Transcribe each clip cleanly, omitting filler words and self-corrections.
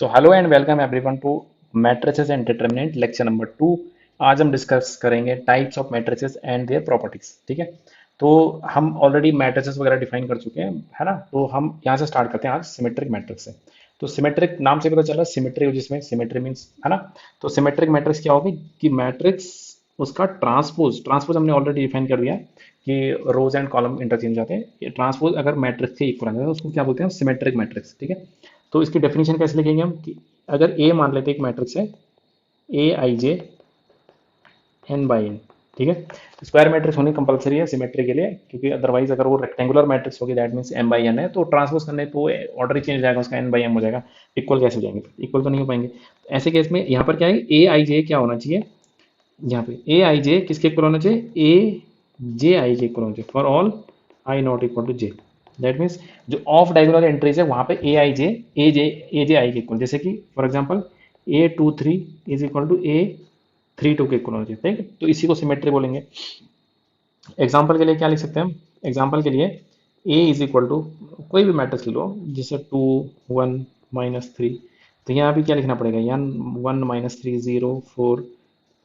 So hello and welcome everyone to matrices and determinant lecture number 2। आज हम discuss करेंगे types of matrices and their properties. ठीक है, तो हम ऑलरेडी मैट्रिसेस वगैरह डिफाइन कर चुके हैं, है ना। तो हम यहाँ से स्टार्ट करते हैं आज सिमेट्रिक मैट्रिक्स से। तो सिमेट्रिक नाम से पता चला सिमेट्री, जिसमें सिमेट्री मींस, है ना। तो सिमेट्रिक मैट्रिक्स क्या होगी कि मैट्रिक्स उसका ट्रांसपोज ट्रांसपोज हमने ऑलरेडी डिफाइन कर दिया है कि रोज एंड कॉलम इंटरचेंज जाते हैं। ये ट्रांसपोज अगर मैट्रिक्स के इक्वल है तो उसको क्या बोलते हैं, सिमेट्रिक मैट्रिक्स। ठीक है, तो इसकी डेफिनेशन कैसे लिखेंगे हम कि अगर ए मान लेते हैं एक मैट्रिक्स है A I J N by N. ठीक है, स्क्वायर मैट्रिक्स होनी कंपलसरी है सिमेट्री के लिए, क्योंकि अदरवाइज अगर वो रेक्टेंगुलर मैट्रिक्स होगी that means M by N है, तो ट्रांसपोज करने तो ऑर्डर ही चेंज हो जाएगा उसका, एन बाई एम हो जाएगा। इक्वल कैसे हो जाएंगे, इक्वल तो नहीं हो पाएंगे। ऐसे केस में यहाँ पर क्या है, ए आई जे क्या होना चाहिए, यहाँ पे ए आई जे किसके इक्वल होना चाहिए, ए जे आई के इक्वल होना चाहिए for all I not equal to J. That means जो ऑफ डायगोनल एंट्रीज है वहां पे ए जे आई के इक्वल, जैसे कि for example A two three is equal to A three two के इक्वल होना चाहिए। ठीक है, तो इसी को सिमेट्री बोलेंगे। एग्जाम्पल के लिए क्या लिख सकते हैं हम, एग्जाम्पल के लिए ए इज इक्वल टू कोई भी मैट्रिक्स ले लो, जैसे टू वन माइनस थ्री। तो यहाँ भी क्या लिखना पड़ेगा, यहाँ one minus three zero four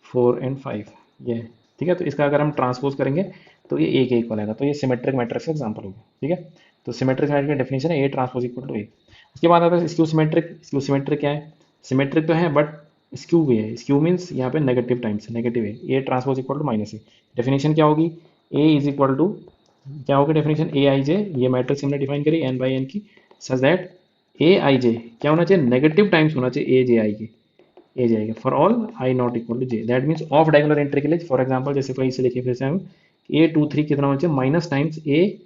four and five, ये है। ठीक है, तो इसका अगर हम ट्रांसपोज करेंगे तो ये ए के इक्वल आएगा, तो ये सिमेट्रिक मैट्रिक्स का एग्जांपल होगा। ठीक है, तो सिमेट्रिक मैट्रिक्स की डेफिनेशन है ए ट्रांसपोज इक्वल टू ए। उसके बाद आता है स्क्यू सिमेट्रिक। स्क्यू सिमेट्रिक क्या है, सिमेट्रिक तो है बट स्क्यू भी है। स्क्यू मीन्स यहाँ पे नेगेटिव टाइम्स नेगेटिव है, A transpose equal to minus A. Definition क्या होगी, ए इज इक्वल टू क्या होगी डेफिनेशन, ए आई जे, ये मैट्रिक्स हमने डिफाइन करी एन बाई एन की, सच दैट ए आई जे क्या होना चाहिए, नेगेटिव टाइम्स होना चाहिए ए जे आई के, ए जाएगा for all I not equal to J. That means of diagonal entry के लिए फॉर एग्जांपल जैसे कोई इसे लिखिए फिर से हम, ए टू थ्री कितना होना चाहिए, minus times A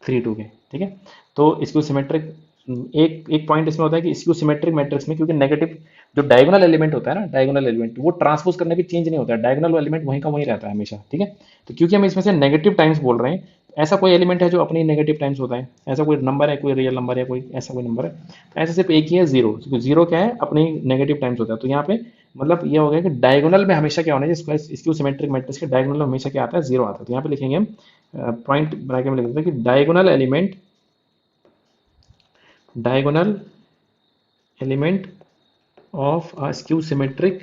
three two के। ठीक है, तो इसको सिमेट्रिक, एक एक पॉइंट इसमें होता है कि इसको सिमेट्रिक मैट्रिक्स में क्योंकि नेगेटिव जो डायगोनल एलिमेंट होता है ना, डायगोनल एलिमेंट वो ट्रांसपोज करने पे चेंज नहीं होता है, डायगोनल एलिमेंट वहीं का वहीं रहता है हमेशा। ठीक है, तो क्योंकि हम इसमें से नेगेटिव टाइम्स बोल रहे हैं, ऐसा कोई एलिमेंट है जो अपनी नेगेटिव टाइम्स होता है, ऐसा कोई नंबर है, कोई रियल नंबर है, कोई ऐसा कोई नंबर है, तो ऐसे सिर्फ एक ही है जीरो, क्योंकि जीरो क्या है, अपनी नेगेटिव टाइम्स होता है। तो यहाँ पे मतलब ये हो गया कि डायगोनल में हमेशा क्या होना है, इसकी सिमेट्रिक मैट्रिक्स के डायगोनल में हमेशा क्या आता है, जीरो आता है। तो यहाँ पे लिखेंगे हम पॉइंट बना के लिख देते हैं कि diagonal element of a skew symmetric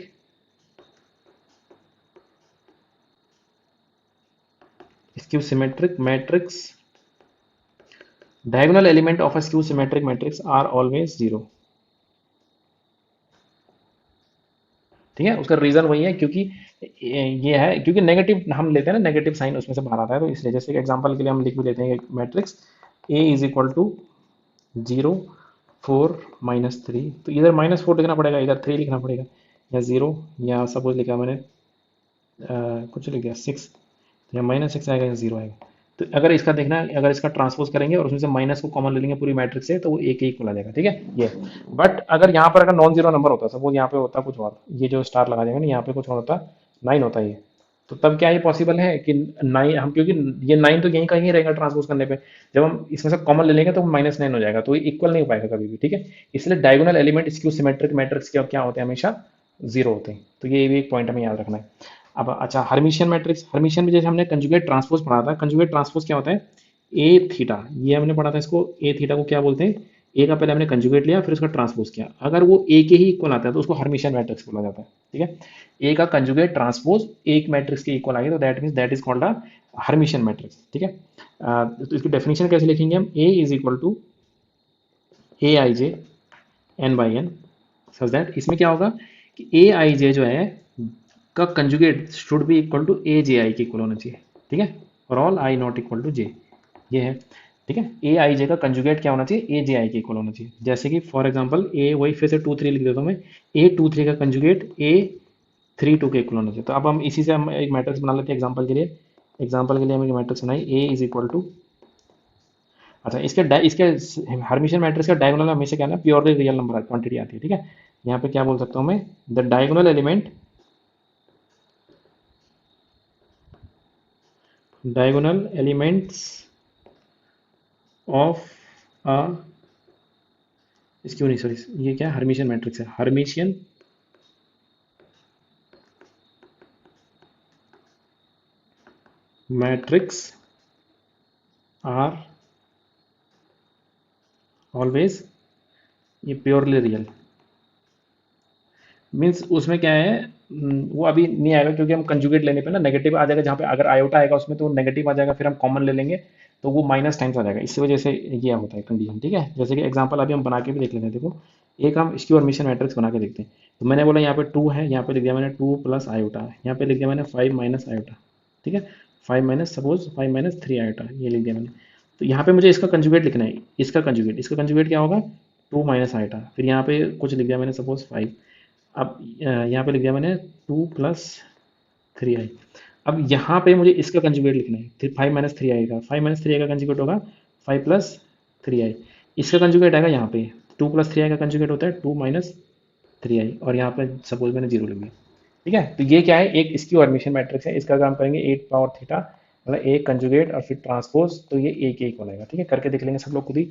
matrix, diagonal element of a skew symmetric matrix are always zero। ठीक है, उसका रीजन वही है क्योंकि ये है, क्योंकि नेगेटिव हम लेते हैं ना, नेगेटिव साइन उसमें से बाहर आता है, तो इसलिए जैसे एग्जांपल के लिए हम लिख भी लेते हैं matrix A is equal to zero four minus three, तो इधर माइनस फोर लिखना पड़ेगा, इधर थ्री लिखना पड़ेगा, या जीरो, या सपोज लिखा मैंने कुछ लिख दिया सिक्स, या माइनस सिक्स आएगा या जीरो आएगा। तो अगर इसका देखना है, अगर इसका ट्रांसपोज करेंगे और उसमें से माइनस को कॉमन ले लेंगे पूरी मैट्रिक्स से, तो वो एक ही इक्वल आ जाएगा। ठीक है, ये बट अगर यहाँ पर अगर नॉन जीरो नंबर होता, सपोज यहाँ पे होता कुछ और, ये जो स्टार लगा देंगे ना, यहाँ पे कुछ और होता, नाइन होता ये, तो तब क्या ये पॉसिबल है कि नाइन हम, क्योंकि ये नाइन तो यहीं का यहीं रहेगा ट्रांसपोज करने पे, जब हम इसमें से कॉमन ले लेंगे तो माइनस नाइन हो जाएगा, तो ये इक्वल नहीं हो पाएगा कभी भी। ठीक है, इसलिए diagonal element skew symmetric matrix के क्या होते हैं, हमेशा जीरो होते हैं। तो ये भी एक पॉइंट हमें याद रखना है। अब अच्छा, हर्मिशियन मैट्रिक्स, हर्मिशियन में जैसे हमने कंजुगेट ट्रांसपोज पढ़ा था, कंजुगेट ट्रांसपोज क्या होता है, ए थीटा, ये हमने पढ़ा था इसको, ए थीटा को क्या बोलते हैं, ए का पहले हमने कंजुगेट लिया फिर उसका ट्रांसपोज किया, अगर वो ए के ही इक्वल आता है तो उसको हर्मिशियन मैट्रिक्स बोला जाता है। ठीक है, ए का कंजुगेट ट्रांसपोज एक मैट्रिक्स के इक्वल आ गया तो that means that is called a Hermitian matrix. ठीक है, तो इसकी डेफिनेशन कैसे लिखेंगे हम, A is equal to A I J N by N, such that इसमें क्या होगा कि ए आई जे जो है का conjugate should be equal to A J I के इक्वल होना चाहिए। ठीक है, for all I not equal to J, ये है। ठीक है, ए आई जे का कंजुगेट क्या होना चाहिए, ए जे आई के इक्वल होना चाहिए। जैसे कि फॉर एग्जांपल ए, वही फिर से टू थ्री लिख देता हूँ मैं, ए टू थ्री का कंजुगेट ए थ्री टू के इक्वल होना चाहिए। तो अब हम इसी से हम एक मैट्रिक्स बना लेते हैं एग्जांपल के लिए। एग्जांपल के लिए हम एक मैट्रिक्स बनाई, ए इज इक्वल टू, अच्छा इसके हर्मिशियन मैट्रिक्स का डायगोनल हमेशा क्या है ना, प्योरली रियल नंबर क्वांटिटी आती है। ठीक है, यहाँ पे क्या बोल सकता हूँ मैं, the diagonal elements of a, इसक्यू नहीं सॉरी, ये क्या हर्मिशियन मैट्रिक्स है, हर्मिशियन मैट्रिक्स आर ऑलवेज, ये प्योरली रियल, मीन्स उसमें क्या है, वो अभी नहीं आएगा क्योंकि हम कंजुगेट लेने पे ना नेगेटिव आ जाएगा, जहाँ पे अगर आयोटा आएगा उसमें तो नेगेटिव आ जाएगा, फिर हम कॉमन ले लेंगे तो वो माइनस टाइम्स आ जाएगा, इसी वजह से ये होता है कंडीशन। ठीक है, जैसे कि एग्जांपल अभी हम बना के भी देख लेते हैं। देखो एक हम स्क्यू और मिशन मैट्रिक्स बना के देखते हैं। तो मैंने बोला यहाँ पे 2 है, यहाँ पे लिख दिया मैंने 2 प्लस आयोटा, यहाँ पे लिख दिया मैंने 5 माइनस आयोटा। ठीक है, 5 माइनस सपोज 5 माइनस 3 आयोटा, ये लिख दिया मैंने। तो यहाँ पे मुझे इसका कंजुगेट लिखना है, इसका कंजुगेट क्या होगा, 2 माइनस आयोटा, फिर यहाँ पे कुछ लिख दिया मैंने सपोज 5। अब यहाँ पे लिख दिया मैंने 2 प्लस 3 आई। अब यहाँ पे मुझे इसका कंजुगेट लिखना है, 5 माइनस 3 आई का, 5 माइनस 3 आई का कंजुगेट होगा 5 प्लस 3 आई। इसका कंजुगेट आएगा यहाँ पे, 2 प्लस 3 आई का कंजुगेट होता है 2 माइनस 3 आई, और यहाँ पे सपोज मैंने जीरो लिख दिया। ठीक है, तो ये क्या है, एक इसकी ऑर्मिशन मैट्रिक्स है, इसका काम करेंगे 8 पावर थीटा, मतलब एक कंजुगेट और फिर ट्रांसपोज, तो ये एक एक बनेगा। ठीक है, करके देख लेंगे सब लोग खुद ही।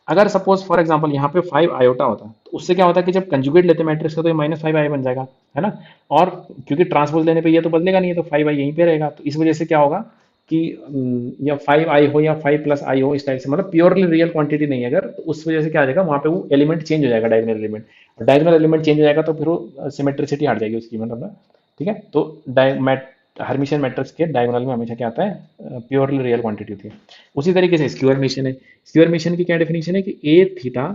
अगर सपोज फॉर एग्जांपल यहाँ पे 5 आयोटा होता तो उससे क्या होता कि जब कंजुगेट लेते मैट्रिक्स का तो ये -5 आई बन जाएगा, है ना। और क्योंकि ट्रांसपोज लेने पे ये तो बदलेगा नहीं है, तो 5 आई यहीं पे रहेगा, तो इस वजह से क्या होगा कि या 5 आई हो या 5 प्लस आई हो, इस टाइप से, मतलब प्योरली रियल क्वांटिटी नहीं है अगर, तो उस वजह से क्या आ जाएगा, वहाँ पे वो एलिमेंट चेंज हो जाएगा, डायगोनल एलिमेंट। और डायगोनल एलिमेंट चेंज हो जाएगा तो फिर वो सिमेट्रिसिटी हट जाएगी उसकी, मतलब ना। ठीक है, तो हर्मिशियन मैट्रिक्स के डायगोनल में हमेशा क्या आता है, प्योरली रियल क्वांटिटी होती है। उसी तरीके से स्क्वायर मिशन है, स्क्वायर मिशन की क्या डेफिनेशन है कि A theta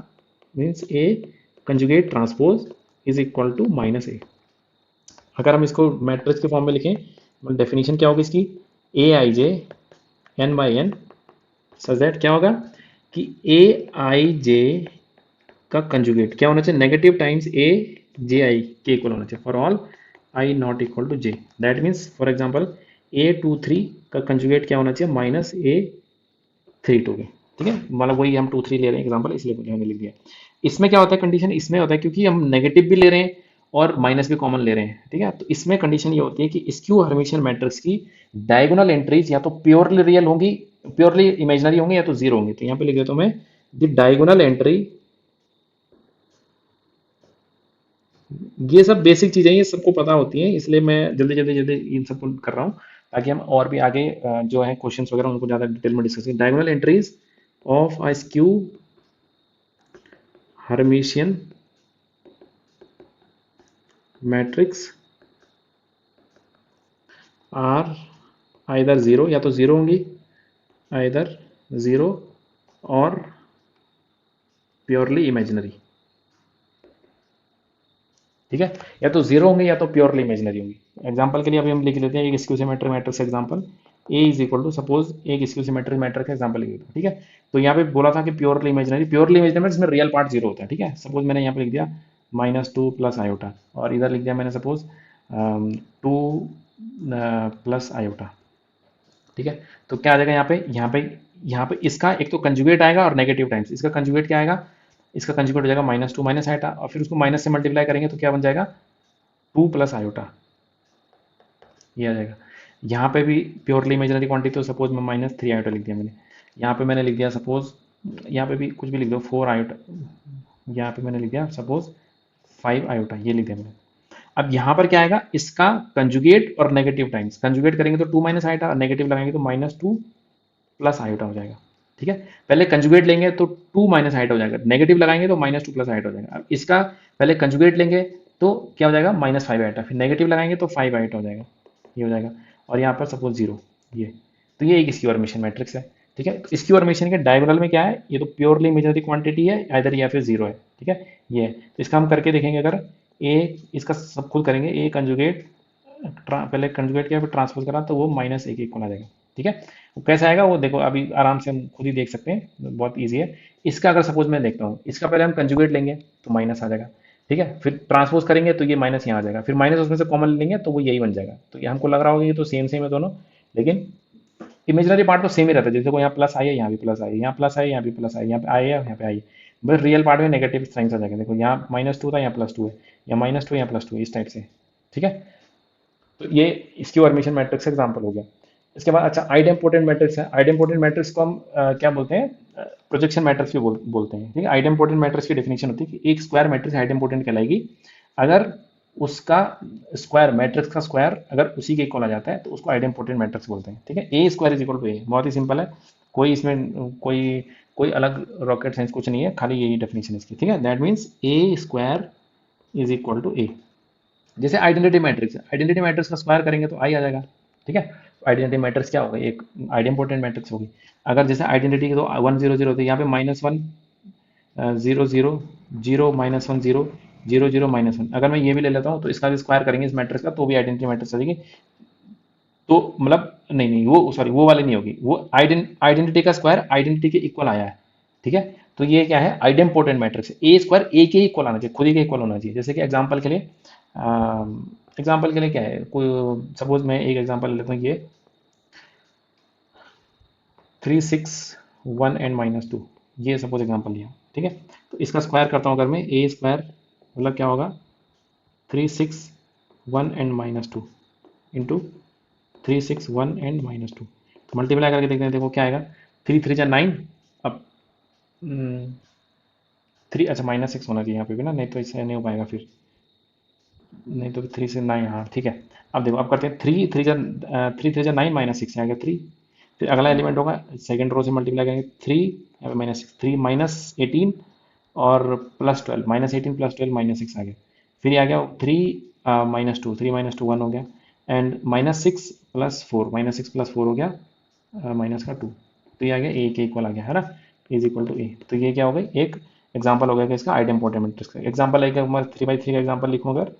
means A conjugate transpose is equal to -a। अगर हम इसको मैट्रिक्स के फॉर्म में लिखें, डेफिनेशन क्या होगी इसकी, A I J N by N such that क्या होगा कि ए आई जे का कंजुगेट क्या होना चाहिए, negative times A J I के इक्वल होना चाहिए for all I not equal to J. That means for example A23 का कंजुगेट क्या होना चाहिए, -A32 के। ठीक है, मतलब वही हम 2 3 ले रहे हैं एग्जाम्पल, इसलिए मैंने लिख दिया। इसमें क्या होता है कंडीशन, इसमें होता है क्योंकि हम नेगेटिव भी ले रहे हैं और माइनस भी कॉमन ले रहे हैं। ठीक है, तो इसमें कंडीशन ये होती है कि स्क्यू हर्मिशियन मैट्रिक्स की डायगोनल एंट्रीज या तो प्योरली रियल होंगी, प्योरली इमेजनरी होंगी, या तो जीरो होंगी। तो यहाँ पे लिख देता हूँ मैं, द डायगोनल एंट्री, ये सब बेसिक चीजें ये सबको पता होती हैं, इसलिए मैं जल्दी जल्दी जल्दी इन सबको कर रहा हूँ, ताकि हम और भी आगे जो है क्वेश्चंस वगैरह उनको ज़्यादा डिटेल में डिस्कस करें। Diagonal entries of a skew Hermitian matrix are either zero, या तो ज़ीरो होंगी, आइदर ज़ीरो और प्योरली इमेजिनरी। ठीक है, या तो जीरो होंगे या तो प्योरली इमेजिनरी होंगी। एग्जांपल के लिए अभी हम लिख लेते हैं एक skew symmetric matrix example, A is equal to suppose एक स्क्यू सिमेट्रिक मैट्रिक्स का एग्जांपल लिख देता हूं। ठीक है, तो यहाँ पे बोला था कि प्योरली इमेजिनरी इसमें रियल पार्ट जीरो होता है। ठीक है, सपोज मैंने यहाँ पे लिख दिया -2 प्लस आयोटा, और इधर लिख दिया मैंने सपोज 2 प्लस आयोटा। ठीक है, तो क्या आ जाएगा यहाँ पे इसका एक तो कंजुगेट आएगा और नेगेटिव टाइम्स, इसका कंजुगेट क्या आएगा, इसका कंजुगेट हो जाएगा -2 माइनस आयोटा, और फिर उसको माइनस से मल्टीप्लाई करेंगे तो क्या बन जाएगा, 2 प्लस आयोटा, ये आ जाएगा। यहाँ पे भी प्योरली इमेजिनरी क्वांटिटी, तो सपोज मैं -3 आयोटा लिख दिया मैंने। यहाँ पे मैंने लिख दिया सपोज, यहाँ पे भी कुछ भी लिख दो 4 आयोटा, यहाँ पे मैंने लिख दिया सपोज 5 आयोटा, ये लिख दिया मैंने। अब यहाँ पर क्या आएगा, इसका कंजुगेट और नेगेटिव टाइम्स, कंजुगेट करेंगे तो 2 माइनस आयोटा, और नेगेटिव लगाएंगे तो -2 प्लस आयोटा हो जाएगा। ठीक है, पहले कंजुगेट लेंगे तो 2 माइनस आयोटा हो जाएगा, नेगेटिव लगाएंगे तो -2 प्लस आयोटा हो जाएगा। अब इसका पहले कंजुगेट लेंगे तो क्या हो जाएगा, -5 आयोटा, फिर नेगेटिव लगाएंगे तो 5 आयोटा हो जाएगा, ये हो जाएगा। और यहाँ पर सपोज जीरो, ये, तो ये एक स्क्यू हर्मिशियन मैट्रिक्स है। ठीक है, तो स्क्यू हर्मिशियन के डायगोनल में क्या है, ये तो प्योरली इमेजिनरी क्वांटिटी है इधर, या फिर जीरो है। ठीक है, ये है। तो इसका हम करके देखेंगे, अगर ए, इसका सब खुद करेंगे, ए कंजुगेट पहले कंजुगेट किया फिर ट्रांसपोज करा तो वो -1 इक्वल आ जाएगा। ठीक है, वो कैसे आएगा वो देखो, अभी आराम से हम खुद ही देख सकते हैं, बहुत ईजी है। इसका अगर सपोज मैं देखता हूँ, इसका पहले हम कंजुगेट लेंगे तो माइनस आ जाएगा। ठीक है, फिर ट्रांसपोज करेंगे तो ये माइनस यहाँ आ जाएगा, फिर माइनस उसमें से कॉमन लेंगे तो वो यही बन जाएगा। तो ये हमको लग रहा होगा ये तो सेम सेम है दोनों, लेकिन इमेजनरी पार्ट तो सेम ही रहता है। जैसे को यहाँ प्लस आई है, यहाँ भी प्लस आई है, यहाँ प्लस आई, यहाँ भी प्लस आई, यहाँ पे आई है, यहाँ पे आई है, बस रियल पार्ट में नेगेटिव साइंस आ जाएगा। देखो यहाँ -2 था, यहाँ +2 है, या -2 यहाँ +2 है, इस टाइप से। ठीक है, तो ये इसकी ऑर्मिशन मैट्रिक्स एग्जांपल हो गया। इसके बाद अच्छा आइडेम्पोटेंट मैट्रिक्स है। आइडेम्पोटेंट मैट्रिक्स को हम क्या बोलते हैं, प्रोजेक्शन मैट्रिक्स भी बोलते हैं। ठीक है, आइडेम्पोटेंट मैट्रिक्स की डेफिनेशन होती है कि एक स्क्वायर मैट्रिक्स आइडेम्पोटेंट कहलाएगी अगर उसका स्क्वायर, मैट्रिक्स का स्क्वायर अगर उसी के इक्वल आ जाता है तो उसको आइडेम्पोटेंट मैट्रिक्स बोलते हैं। ठीक है, A square is equal to ए, बहुत ही सिंपल है, कोई इसमें कोई कोई अलग रॉकेट साइंस कुछ नहीं है, खाली यही डेफिनेशन है इसकी। ठीक है, that means A square is equal to A. जैसे आइडेंटिटी मैट्रिक्स का स्क्वायर करेंगे तो आई आ जाएगा, ठीक है। आइडेंटिटी मैट्रिक्स क्या होगा, एक आइडेंपोटेंट मैट्रिक्स होगी। अगर जैसे आइडेंटिटी की तो 1 0 0 होती है, यहाँ पे -1 0 0 0 -1 0 0 0 -1, अगर मैं ये भी ले लेता हूँ तो इसका भी स्क्वायर करेंगे इस मैट्रिक्स का तो भी आइडेंटिटी मैट्रिक्स आ जाएगी। तो मतलब नहीं नहीं, वो सॉरी वो वाली नहीं होगी, वो आइडेंटिटी का स्क्वायर आइडेंटिटी के इक्वल आया है, ठीक है। तो ये क्या है, आइडेम्पोटेंट मैट्रिक्स है, ए स्क्वायर ए के इक्वल आना चाहिए, खुद ही के इक्वल होना चाहिए। जैसे कि एग्जाम्पल के लिए क्या है, कोई सपोज मैं एक एग्जाम्पल लेता हूँ, ये 3 6 1 एंड -2, ये सपोज एग्जाम्पल लिया, ठीक है। तो इसका स्क्वायर करता हूँ अगर मैं, ए स्क्वायर मतलब क्या होगा, 3 6 1 एंड -2 इंटू 3 6 1 एंड -2, तो मल्टीप्लाई करके देखते हैं, देखो क्या आएगा, 3 3 जा 9। अब 3, अच्छा -6 होना चाहिए यहाँ पे भी ना, नहीं तो इससे नहीं हो पाएगा फिर, नहीं तो 3 से 9, हाँ ठीक है। अब देखो, अब करते हैं 3 3 जा 9 -6 आ गया 3। फिर अगला एलिमेंट होगा, सेकंड रो से मल्टीप्लाई करेंगे, 3 यहाँ पे -6, 3 -18 और +12, -18 +12 -6 आ गया। फिर ये आ गया 3 -2, 3 - 2 1 हो गया, एंड -6 + 4 हो गया माइनस का 2, तो ये आ गया ए के इक्वल आ गया है ना, इज इक्वल टू ए। तो ये क्या हो गई, एक एग्जाम्पल हो गया कि इसका आइडेम्पोटेंट मैट्रिक्स का एग्जाम्पल है। मैं 3 बाई 3 का एग्जाम्पल लिखूँ अगर,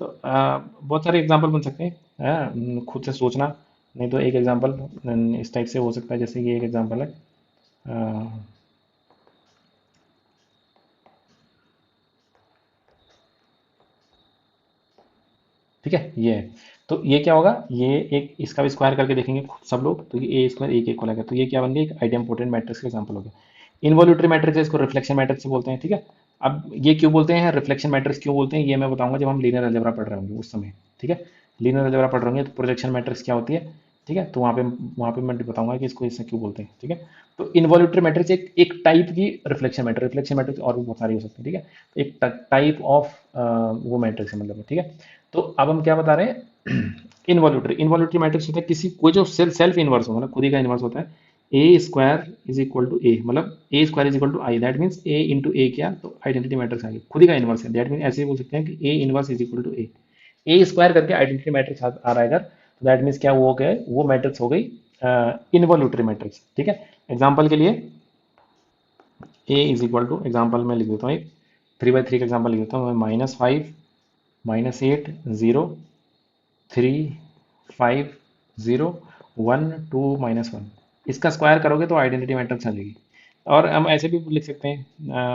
तो बहुत सारे एग्जाम्पल बन सकते हैं, खुद से सोचना, नहीं तो एक एग्जाम्पल इस टाइप से हो सकता है, जैसे ये एक एग्जाम्पल है, अ, ठीक है, ये है। तो ये क्या होगा, ये एक इसका भी स्क्वायर करके देखेंगे खुद सब लोग, तो ये ए स्क्वायर ए के इक्वल आएगा, तो ये क्या बन गया, एक आइडेम्पोटेंट मैट्रिक्स का एग्जाम्पल हो गया। इनवॉल्यूटरी मैट्रिक्स है, इसको रिफ्लेक्शन मैट्रिक्स बोलते हैं, ठीक है। अब ये क्यों बोलते हैं, रिफ्लेक्शन मैट्रिक्स क्यों बोलते हैं, ये मैं बताऊंगा जब हम लीनियर अलजेब्रा पढ़ रहे होंगे उस समय, ठीक है। लीनियर अलजेब्रा पढ़ रहे होंगे तो प्रोजेक्शन मैट्रिक्स क्या होती है, ठीक है, तो वहाँ पे मैं बताऊंगा कि इसको इससे क्यों बोलते हैं, ठीक है। तो इनवॉल्यूटरी मैट्रिक्स एक टाइप की रिफ्लेक्शन मैट्रिक्स और भी बहुत सारी हो सकती है, ठीक है। एक टाइप ऑफ वो मैट्रिक्स है मतलब, ठीक है। तो अब हम क्या बता रहे हैं, इनवॉल्यूटरी मैट्रिक्स होता है किसी कोई जो सेल्फ इनवर्स हो, मतलब खुद ही का इनवर्स होता है। A square is equal to A, मतलब A square is equal to I, that means A into A किया तो आइडेंटिटी मैट्रिक्स आ गई, खुद ही का इनवर्स है, दैट मीन ऐसे ही बोल सकते हैं कि A inverse is equal to A square करके आइडेंटिटी मैट्रिक्स आ रहा है अगर, तो दैट मीन्स क्या वो हो गया, वो मैट्रिक्स हो गई इनवॉल्यूटरी मैट्रिक्स, ठीक है। एग्जाम्पल के लिए ए इज इक्वल टू, एग्जाम्पल में लिख देता हूँ एक 3 बाई 3 का एग्जाम्पल लिख देता हूँ, -5 -8 0 3 5 0 1 2 -1, इसका स्क्वायर करोगे तो आइडेंटिटी मैट्रिक्स आ जाएगी। और हम ऐसे भी लिख सकते हैं,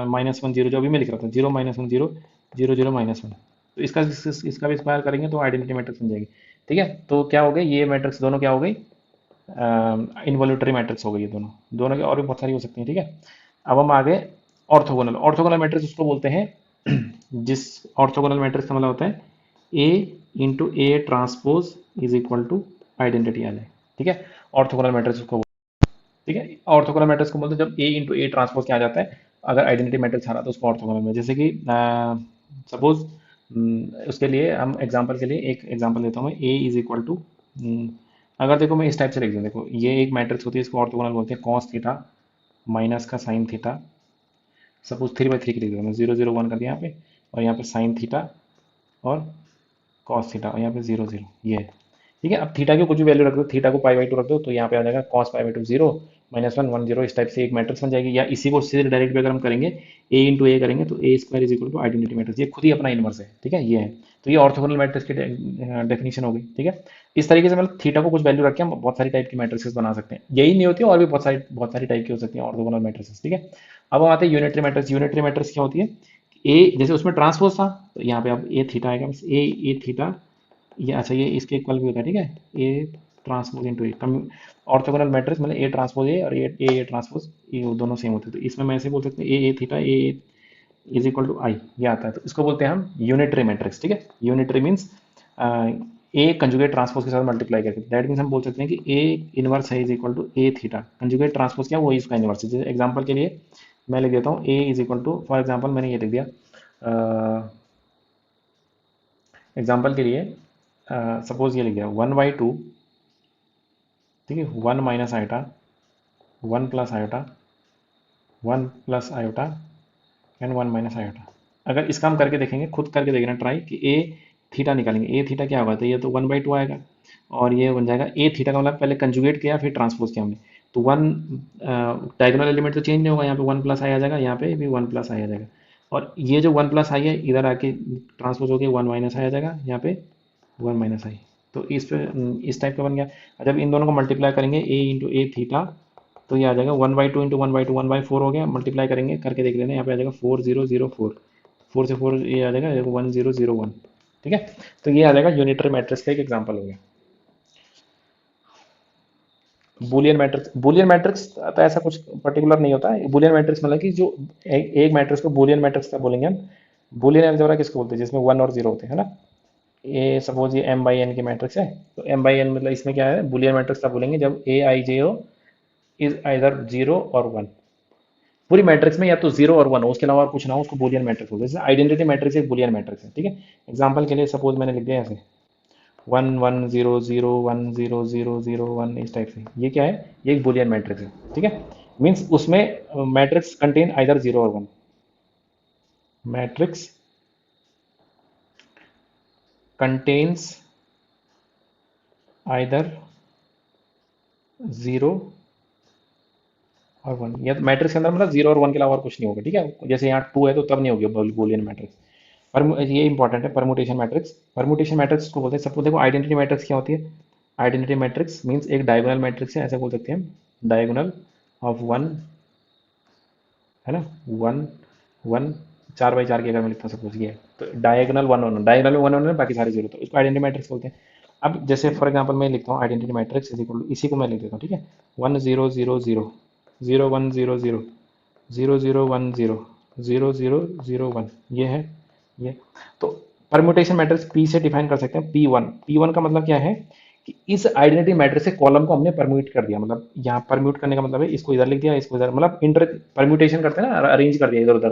-1 0, जो अभी मैं लिख रहा था, 0 -1 0 0 0 -1, तो इसका भी स्क्वायर करेंगे तो आइडेंटिटी मैट्रिक्स बन जाएगी, ठीक है। तो क्या हो गई, ये मैट्रिक्स दोनों क्या हो गई, इन्वॉल्यूटरी मैट्रिक्स हो गई, ये दोनों दोनों की और भी बहुत सारी हो सकती हैं, ठीक है। अब हम आगे, ऑर्थोगोनल ऑर्थोगोनल मैट्रिक्स उसको बोलते हैं जिस ऑर्थोगोनल मैट्रिक्स का मतलब होता है A into A transpose is equal to identity आ जाए, ठीक है। ऑर्थोगोनल मैट्रिक्स उसको, ठीक है, ऑर्थोगोनल मैट्रिक्स को बोलते हैं जब ए इंटू ए ट्रांसपोज क्या आ जाता है, अगर आइडेंटिटी मैट्रिक्स आ रहा है तो उसको ऑर्थोगोनल में, जैसे कि सपोज उसके लिए हम एग्जांपल के लिए एक एग्जांपल देता हूँ, ए इज इक्वल टू, अगर देखो मैं इस टाइप से लिख दूँ, देखो ये एक मैट्रिक्स होती है, इसको ऑर्थोगोनल बोलते हैं, कॉस थीटा माइनस का साइन थीटा, सपोज 3 बाई 3 की लिख दूँ मैं, 0 0 1 कर दिया यहाँ पे, और यहाँ पे साइन थीटा और कॉस थीटा, और यहाँ पे 0 0, ये है, ठीक है। अब थीटा की कुछ भी वैल्यू रख दो, थीटा को π/2 रख दो, तो यहाँ पे आ जाएगा cos π/2 0 -1 1 0, इस टाइप से एक मैट्रिक्स बन जाएगी। या इसी को सीधे डायरेक्ट भी अगर हम करेंगे, ए इंटू ए करेंगे तो A square is equal to identity matrix, ये खुद ही अपना इनवर्स है, ठीक है, ये है। तो ये ऑर्थोगोनल मैट्रिक्स की डेफिनेशन हो गई, ठीक है। इस तरीके से मतलब थीटा को कुछ वैल्यू रख के हम बहुत सारी टाइप की मैट्रिक्स बना सकते हैं, यही नहीं होती है, और भी बहुत सारी टाइप की हो सकती है ऑर्थोगोनल मैट्रिक्स, ठीक है। अब हम आते हैं यूनिटरी मैट्रिक्स। यूनिटरी मैट्रिक्स क्या होती है, ए जैसे उसमें ट्रांसपोज था, तो यहाँ पे अब ए थीटा आएगा, ए थीटा, ये अच्छा ये इसके इक्वल भी होता है, ठीक है, A transpose into A, orthogonal matrix मतलब ए ट्रांसपोज ए और ए ट्रांसपोज ए, वो दोनों सेम होते हैं, तो इसमें मैं ऐसे बोल सकते हैं A theta A is equal to I, ये आता है, तो इसको बोलते हैं हम यूनिटरी मैट्रिक्स, ठीक है। Unitary means A conjugate transpose के साथ मल्टीप्लाई करके, दैट मीन्स हम बोल सकते हैं कि ए इनवर्स है is equal to A theta, conjugate transpose क्या, वो इसका इनवर्स है। जैसे एग्जाम्पल के लिए मैं लिख देता हूँ, A is equal to, for example मैंने ये लिख दिया, एग्जाम्पल के लिए सपोज ये लिख दिया 1/2, ठीक है, 1 - iota 1 + iota 1 + iota and 1 - iota. अगर इसका हम करके देखेंगे, खुद करके देखना ट्राई, कि ए थीटा निकालेंगे, ए थीटा क्या होगा, तो ये तो 1/2 आएगा, और ये बन जाएगा ए थीटा का मतलब पहले कंजुगेट किया फिर ट्रांसपोज किया हमने, तो वन डायगोनल एलिमेंट तो चेंज नहीं होगा, यहाँ पे वन प्लस आई आ जाएगा, यहाँ पे भी वन प्लस आई आ जाएगा, और ये जो वन प्लस आई है इधर आके ट्रांसपोज होकर वन माइनस आई आ जाएगा, यहाँ पे वन माइनस आई, तो इस पे इस टाइप का बन गया। जब इन दोनों को मल्टीप्लाई करेंगे ए इंटू ए थीटा, तो ये आ जाएगा 1/2 इंटू 1/2 1/4 हो गया, मल्टीप्लाई करेंगे करके देख लेना, यहाँ पे आ जाएगा 4004, 4 से 4 ये आ जाएगा 1001, ठीक है। तो ये आ जाएगा यूनिटरी मैट्रिक्स का एक एग्जांपल हो गया। बुलियन मैट्रिक्स, बुलियन मैट्रिक्स तो ऐसा कुछ पर्टिकुलर नहीं होता है, बुलियन मैट्रिक्स मतलब कि जो एक मैट्रिक्स को बुलियन मैट्रिक्स का बोलेंगे हम। बुलियन अलजेब्रा किसको बोलते हैं, जिसमें वन और जीरो होते हैं, है ना। ये सपोज ये m बाई एन की मैट्रिक्स है, तो m बाई एन मतलब इसमें क्या है, बुलियन मैट्रिक्स का बोलेंगे जब ए आई जे हो इज आइदर जीरो और वन। पूरी मैट्रिक्स में या तो जीरो और वन हो, उसके अलावा और कुछ ना हो, उसको बुलियन मैट्रिक्स बोलते हैं। जैसे आइडेंटिटी मैट्रिक्स एक बुलियन मैट्रिक्स है, ठीक है। एग्जांपल के लिए सपोज मैंने लिख दिया ऐसे 1 1 0 0 1 0 0 0 1, इस टाइप से, ये क्या है, ये एक बुलियन मैट्रिक्स है, ठीक है। मीन्स उसमें मैट्रिक्स कंटेन आइदर जीरो और one, matrix contains either zero और वन, या मैट्रिक्स के अंदर मतलब जीरो और वन के अलावा और कुछ नहीं होगा, ठीक है। जैसे यहाँ टू है तो तब नहीं होगी बुलियन मैट्रिक्स। पर ये इंपॉर्टेंट है, परमुटेशन मैट्रिक्स, परमुटेशन मैट्रिक्स को बोलते हैं। सपोज देखो आइडेंटिटी मैट्रिक्स क्या होती है, आइडेंटिटी मैट्रिक्स मींस एक डायगोनल मैट्रिक्स है, ऐसा बोल सकते हैं हम, डायगोनल ऑफ वन, है ना, वन वन, 4/4 की अगर मैं लिखता हूँ सपोज ये है, तो डायगोनल वन वन, डायगोनल में वन वन है, बाकी सारे जीरो, तो इसको आइडेंटिटी मैट्रिक्स बोलते हैं। अब जैसे फॉर एग्जांपल मैं लिखता हूँ identity matrix is equal to, इसी को मैं लिख देता हूँ, ठीक है, 1 0 0 0 0 1 0 0 0 0 1 0 0 0 0 1, ये है ये। तो परम्यूटेशन मैट्रिक्स पी से डिफाइन कर सकते हैं, P1, P1 का मतलब क्या है कि इस आइडेंटिटी मैट्रिक्स से कॉलम को हमने परम्यूट कर दिया, मतलब यहाँ परम्यूट करने का मतलब है इसको इधर लिख दिया, इसको इधर, मतलब इंटर परम्यूटेशन करते हैं ना, अरेंज कर दिया इधर उधर,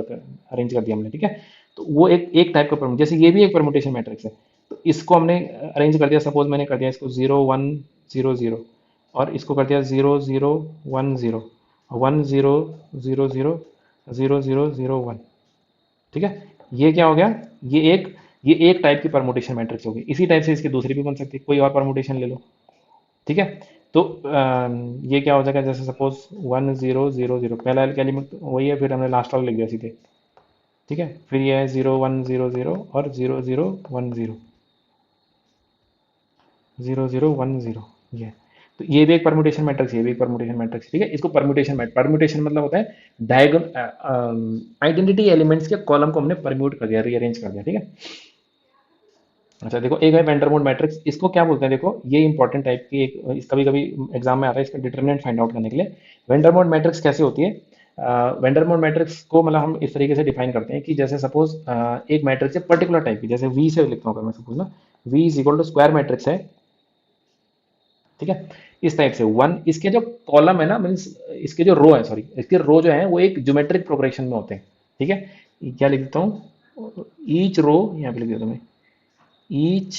अरेंज कर दिया हमने, ठीक है। तो वो एक एक टाइप का परम्यूट, जैसे ये भी एक परम्यूटेशन मैट्रिक्स है, तो इसको हमने अरेंज कर दिया, सपोज मैंने कर दिया इसको 0 1 0 0, और इसको कर दिया 0 0 1 0, 1 0 0 0 0 0 0 1, ठीक है। ये क्या हो गया, ये एक ये एक टाइप की परमुटेशन मैट्रिक्स होगी। इसी टाइप से इसकी दूसरी भी बन सकती है, कोई और परमुटेशन ले लो, ठीक है। तो ये क्या हो जाएगा, जैसे सपोज 1 0 0 0, पहला एलिमेंट वही है, फिर हमने लास्ट वाला लिख दिया सीधे, ठीक है। फिर ये है 0 1 0 0 और 0 0 1 0, 0 0 1 0, ये, तो ये भी एक परमुटेशन मैट्रिक्स, ये भी एक परमुटेशन मैट्रिक्स, ठीक है। इसको परमुटेशन मतलब होता है डायगोनल आइडेंटिटी एलिमेंट्स के कॉलम को हमने परम्यूट कर दिया, रीअरेंज कर दिया, ठीक है। अच्छा देखो, एक है वेंडरमोट मैट्रिक्स, इसको क्या बोलते हैं, देखो ये इंपॉर्टेंट टाइप की एक, कभी कभी एग्जाम में आता है इसका डिटरमिनेंट फाइंड आउट करने के लिए। वेंडरमोट मैट्रिक्स कैसे होती है, वेंडरमोट मैट्रिक्स को मतलब हम इस तरीके से डिफाइन करते हैं कि जैसे सपोज एक मैट्रिक्स है पर्टिकुलर टाइप की, जैसे वी से लिखता हूँ अगर मैं सपोज ना, V is equal to square matrix है, ठीक है। इस टाइप से वन, इसके जो कॉलम है ना, मीन्स इसके जो रो है, सॉरी इसके रो जो है वो एक ज्योमेट्रिक प्रोग्रेशन में होते हैं, ठीक है। क्या लिख देता हूँ, ईच रो, यहाँ पे लिख देता हूँ मैं, each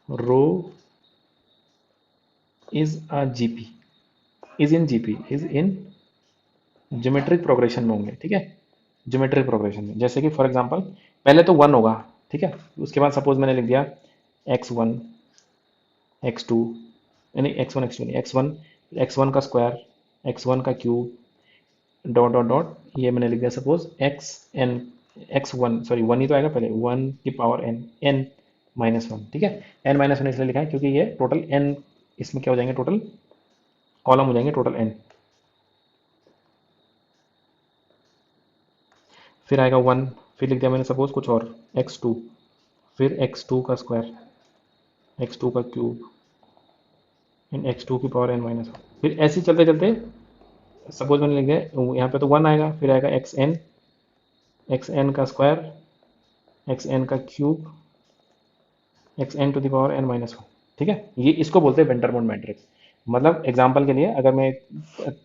row is a gp, is in geometric progression में होंगे, ठीक है, ज्योमेट्रिक प्रोग्रेशन में। जैसे कि फॉर एग्जांपल पहले तो वन होगा, ठीक है, उसके बाद सपोज मैंने लिख दिया x1 x2, यानी x1 x2 नहीं, x1 का स्क्वायर, x1 का क्यूब, डॉट डॉट डॉट, ये मैंने लिख दिया suppose xn, x1 sorry one ही तो आएगा पहले, वन की पावर n -1, ठीक है। n-1 इसलिए लिखा है क्योंकि ये टोटल n, इसमें क्या हो जाएंगे, टोटल कॉलम हो जाएंगे टोटल n। फिर आएगा वन, फिर लिख दिया मैंने सपोज कुछ और x2, फिर x2 का स्क्वायर, x2 का क्यूब, इन x2 की पावर n-1, फिर ऐसे ही चलते चलते सपोज मैंने लिख दिया यहाँ पे तो वन आएगा, फिर आएगा xn का स्क्वायर, xn का cube, xn to the power n-1, ठीक है। ये इसको बोलते हैं वेंडरमोट मैट्रिक्स। मतलब एग्जांपल के लिए अगर मैं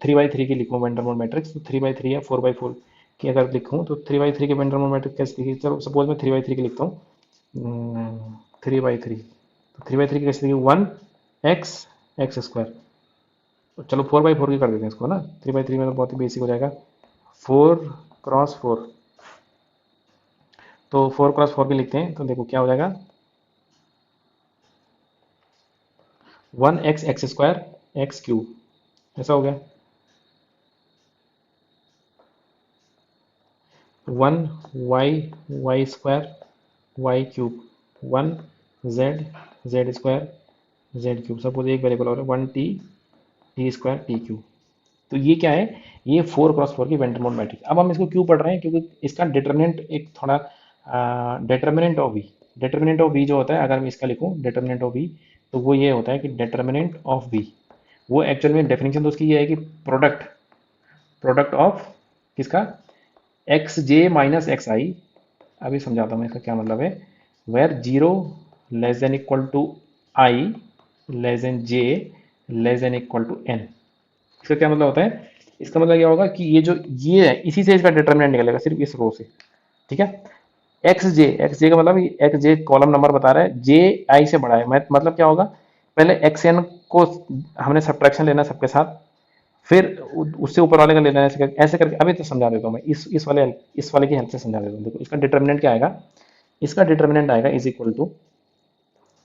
3/3 की लिखूं वेंडरमोट मैट्रिक्स, तो 3/3 या 4/4 की अगर लिखूं, तो 3/3 के वेंडरमोट मैट्रिक्स कैसे लिखी, चलो सपोज मैं 3/3 की लिखता हूँ, 3/3, तो 3/3 की कैसे लिखी, 1 x स्क्वायर, चलो 4/4 की कर देते हैं इसको ना, 3/3 में तो बहुत ही बेसिक हो जाएगा, 4 × 4, तो 4 क्रॉस 4 भी लिखते हैं, तो देखो क्या हो जाएगा, 1 x x² x³ ऐसा हो गया, 1 y y² y³ 1 z z², z³ suppose एक वेरिएबल और है 1 t t² t³ तो ये क्या है, ये 4 क्रॉस 4 की वेंडरमोट मैट्रिक्स। अब हम इसको क्यों पढ़ रहे हैं, क्योंकि इसका डिटर्मिनेंट एक थोड़ा, डिटर्मिनेंट ऑफ वी जो होता है, अगर मैं इसका लिखूं डिटर्मिनेंट ऑफ वी, तो वो ये होता है कि डिटर्मिनेंट ऑफ वी, वो एक्चुअल में डेफिनेशन तो उसकी ये है कि प्रोडक्ट प्रोडक्ट ऑफ किसका, X J minus X I. अभी समझाता हूँ मैं इसका क्या मतलब है, where zero less than equal to I less than J less than equal to N. इसका क्या मतलब होता है, इसका मतलब क्या होगा कि ये है, इसी से इसका डिटर्मिनेंट निकलेगा, सिर्फ इस रो से। ठीक है, एक्स जे का मतलब एक्स जे कॉलम नंबर बता रहा है, जे आई से बड़ा है, मतलब क्या होगा, पहले एक्स एन को हमने सब्ट्रैक्शन लेना सबके साथ, फिर उससे ऊपर वाले का लेना है, ऐसे करके। अभी तो समझा देता हूँ मैं, इस वाले की हेल्प से समझा देता हूँ। देखो इसका डिटर्मिनेंट क्या आएगा, इसका डिटर्मिनेंट आएगा इज इक्वल टू,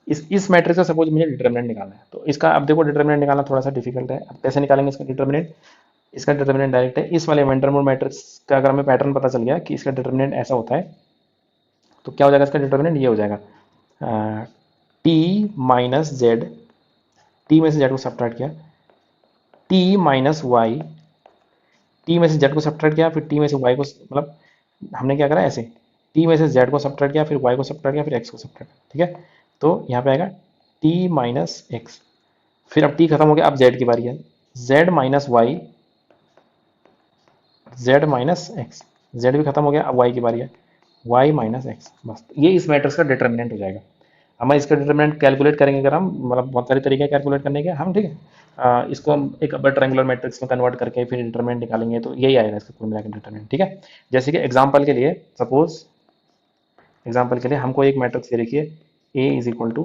इस मैट्रिक्स का सपोज मुझे डिटर्मिनेंट निकालना है, तो इसका अब देखो डिटर्मिनेंट निकालना थोड़ा सा डिफिकल्ट है। अब कैसे निकालेंगे इसका डिटर्मिनेंट, इसका डिटर्मिनेंट डायरेक्ट है इस वाले वेंडरमोल मैट्रिक्स का, अगर हमें पैटर्न पता चल गया कि इसका डिटर्मिनेंट ऐसा होता है, तो क्या हो जाएगा इसका डिटर्मिनेंट, ये हो जाएगा टी माइनस जेड, टी में से जेड को सब्ट्रैक्ट किया, टी माइनस वाई, टी में से जेड को सब्ट्रैक्ट किया, फिर टी में से वाई को, मतलब हमने क्या करा ऐसे, टी में से जेड को सब्ट्रैक्ट किया, फिर वाई को सब्ट्रैक्ट किया, फिर एक्स को सब्ट्रैक्ट, ठीक है। तो यहाँ पे आएगा टी माइनस एक्स, फिर अब टी खत्म हो गया, अब जेड की बारी है, Z minus Y, Z minus X, Z भी खत्म हो गया, अब वाई की बारी है, वाई माइनस एक्स। बस ये इस मैट्रिक्स का डिटर्मिनेंट हो जाएगा। हम इसका डिटर्मिनेंट कैलकुलेट करेंगे, अगर हम, मतलब बहुत सारे तरीके हैं कैलकुलेट करने के हम, ठीक है। इसको हम एक अपर ट्रायंगुलर मैट्रिक्स में कन्वर्ट करके फिर डिटर्मिनेंट निकालेंगे, तो यही आएगा इसका कुल मिलाकर डिटर्मिनेंट, ठीक है। जैसे कि एग्जांपल के लिए सपोज, एग्जांपल के लिए हमको एक मैट्रिक्स दे रखी है, A is equal to,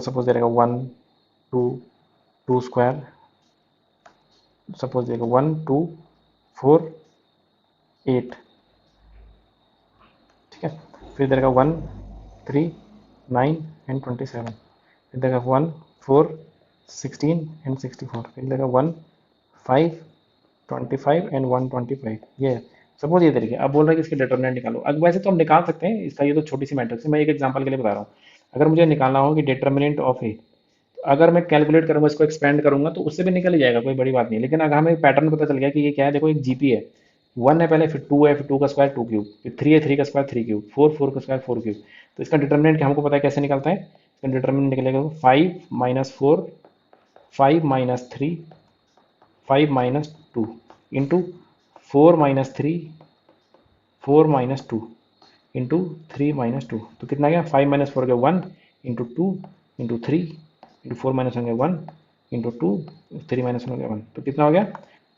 suppose दे रहेगा 1 2 2 स्क्वायर, सपोज देगा 1 2 4 8, ठीक है। फिर देगा 1 3 9 एंड 27, फिर देगा 1 4 16 एंड 64, फिर देगा 1 5 25 एंड 125, ये सपोज ये तरीके। अब बोल रहा है कि इसके डिटर्मिनेंट निकालो। अब वैसे तो हम निकाल सकते हैं इसका, ये तो छोटी सी मैट्रिक्स है, मैं एक एग्जांपल के लिए बता रहा हूँ। अगर मुझे निकालना हो कि डिटर्मिनेंट ऑफ ए, अगर मैं कैलकुलेट करूंगा, इसको एक्सपेंड करूंगा, तो उससे भी निकल ही जाएगा, कोई बड़ी बात नहीं है। लेकिन अगर हमें पैटर्न पता चल गया कि ये क्या है, देखो एक जीपी है, 1 है पहले, फिर 2 है, फिर 2 का स्क्वायर 2 क्यूब, फिर 3 है, 3 का स्क्वायर 3 क्यूब, 4 का स्क्वायर 4 क्यूब, तो इसका डिटर्मिनेंट हमको पता है कैसे निकलता है। इसका डिटर्मिनेंट निकलेगा 5 - 4, 5 - 3, 5 - 2 इंटू 4 - 3, 4 - 2 इंटू 3 - 2, तो कितना गया, 5 - 4 गया 1 इंटू 2 इंटू 3 इंटू 4 - 1 गया 1 इंटू 2, 3 - 1 गया 1, तो कितना हो गया,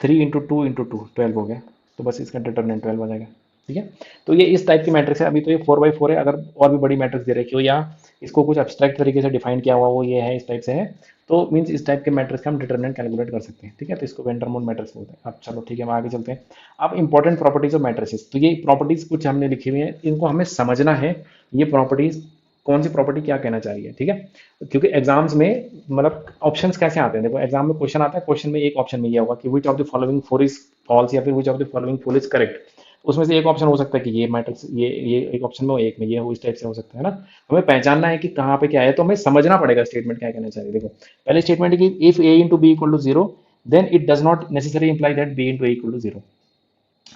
3 इंटू 2 12 हो गया। तो बस इसका डिटर्मिनेंट 12 आ जाएगा, ठीक है। तो ये इस टाइप की मैट्रिक्स है। अभी तो ये 4 by 4 है, अगर और भी बड़ी मैट्रिक्स दे रखी हो, या इसको कुछ एब्स्ट्रैक्ट तरीके से डिफाइन किया हुआ, वो ये है इस टाइप से है, तो मीन्स इस टाइप के मैट्रिक्स का हम डिटर्मिनेंट कैलकुलेट कर सकते हैं, ठीक है। तो इसको वेंडरमोल मैट्रिक्स बोलते हैं। अब चलो ठीक है, हम आगे चलते हैं। अब इंपॉर्टेंट प्रॉपर्टीज ऑफ मैट्रिसेस, तो ये प्रॉपर्टीज कुछ हमने लिखी हुई है, इनको हमें समझना है, ये प्रॉपर्टीज कौन सी प्रॉपर्टी क्या कहना चाहिए, ठीक है। क्योंकि एग्जाम्स में मतलब ऑप्शंस कैसे आते हैं, देखो एग्जाम में क्वेश्चन आता है, क्वेश्चन में एक ऑप्शन में ये होगा कि which of the following four is false, या फिर which of the following four is correct. उसमें से एक ऑप्शन हो सकता है कि ये मैट्रिक्स, ये एक ऑप्शन में हो, एक में ये हो, इस टाइप से हो सकता है ना। हमें पहचानना है कि कहाँ पे क्या है, तो हमें समझना पड़ेगा स्टेटमेंट क्या कहना चाहिए। देखो पहले स्टेटमेंट है कि if A into B equal to zero, then it does not necessary imply that B into A equal to zero,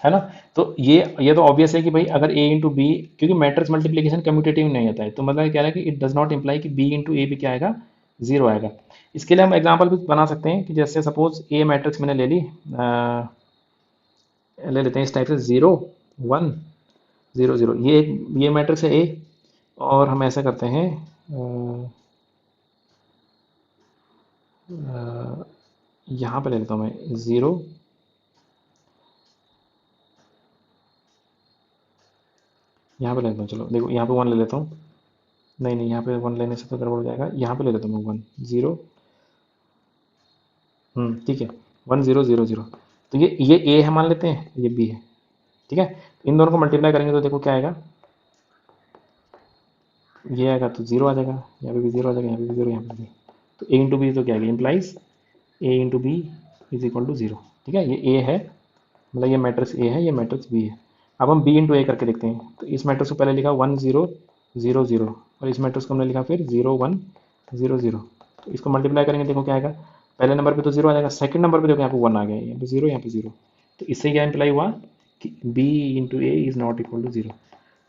है ना। तो ये तो ऑब्वियस है कि भाई अगर a इंटू बी, क्योंकि मैट्रिक्स मल्टीप्लीकेशन कम्यूटेटिव नहीं होता है, तो मतलब क्या है कि इट डज नॉट इंप्लाई कि b इंटू ए भी क्या आएगा, जीरो आएगा। इसके लिए हम एग्जांपल भी बना सकते हैं कि जैसे सपोज ए मैट्रिक्स मैंने ले ली, ले लेते हैं इस टाइप से 0 1 0 0, ये मैट्रिक्स है ए, और हम ऐसा करते हैं, यहाँ पे ले लेता हूँ मैं 0, यहाँ पे ले लेता हूँ, चलो देखो यहाँ पे 1 ले लेता हूँ, नहीं नहीं यहाँ पे 1 लेने से तो गड़बड़ हो जाएगा, यहाँ पे ले लेता हूँ मैं 1 0, ठीक है, 1 0 0 0। तो ये ए है मान लेते हैं, ये बी है, ठीक है, इन दोनों को मल्टीप्लाई करेंगे तो देखो क्या आएगा, ये आएगा तो जीरो आ जाएगा, यहाँ पे भी जीरो आ जाएगा, यहाँ पे भी जीरो, यहाँ पे भी। तो ए इंटू बी तो क्या आएगा, implies A into B is equal to zero. ठीक है, ये ए है, मतलब ये मैट्रिक्स ए है, ये मैट्रिक्स बी है। अब हम बी इंटू ए करके देखते हैं। तो इस मैट्रिक्स को पहले लिखा 1 0 0 0, और इस मैट्रिक्स को हमने लिखा फिर 0 1 0 0। तो इसको मल्टीप्लाई करेंगे, देखो क्या आएगा, पहले नंबर पे तो जीरो आ जाएगा, सेकंड नंबर पे देखो यहाँ पे वन आ गया, यहाँ पे जीरो, यहाँ पे जीरो। तो इससे क्या इम्प्लाई हुआ कि B into A is not equal to zero.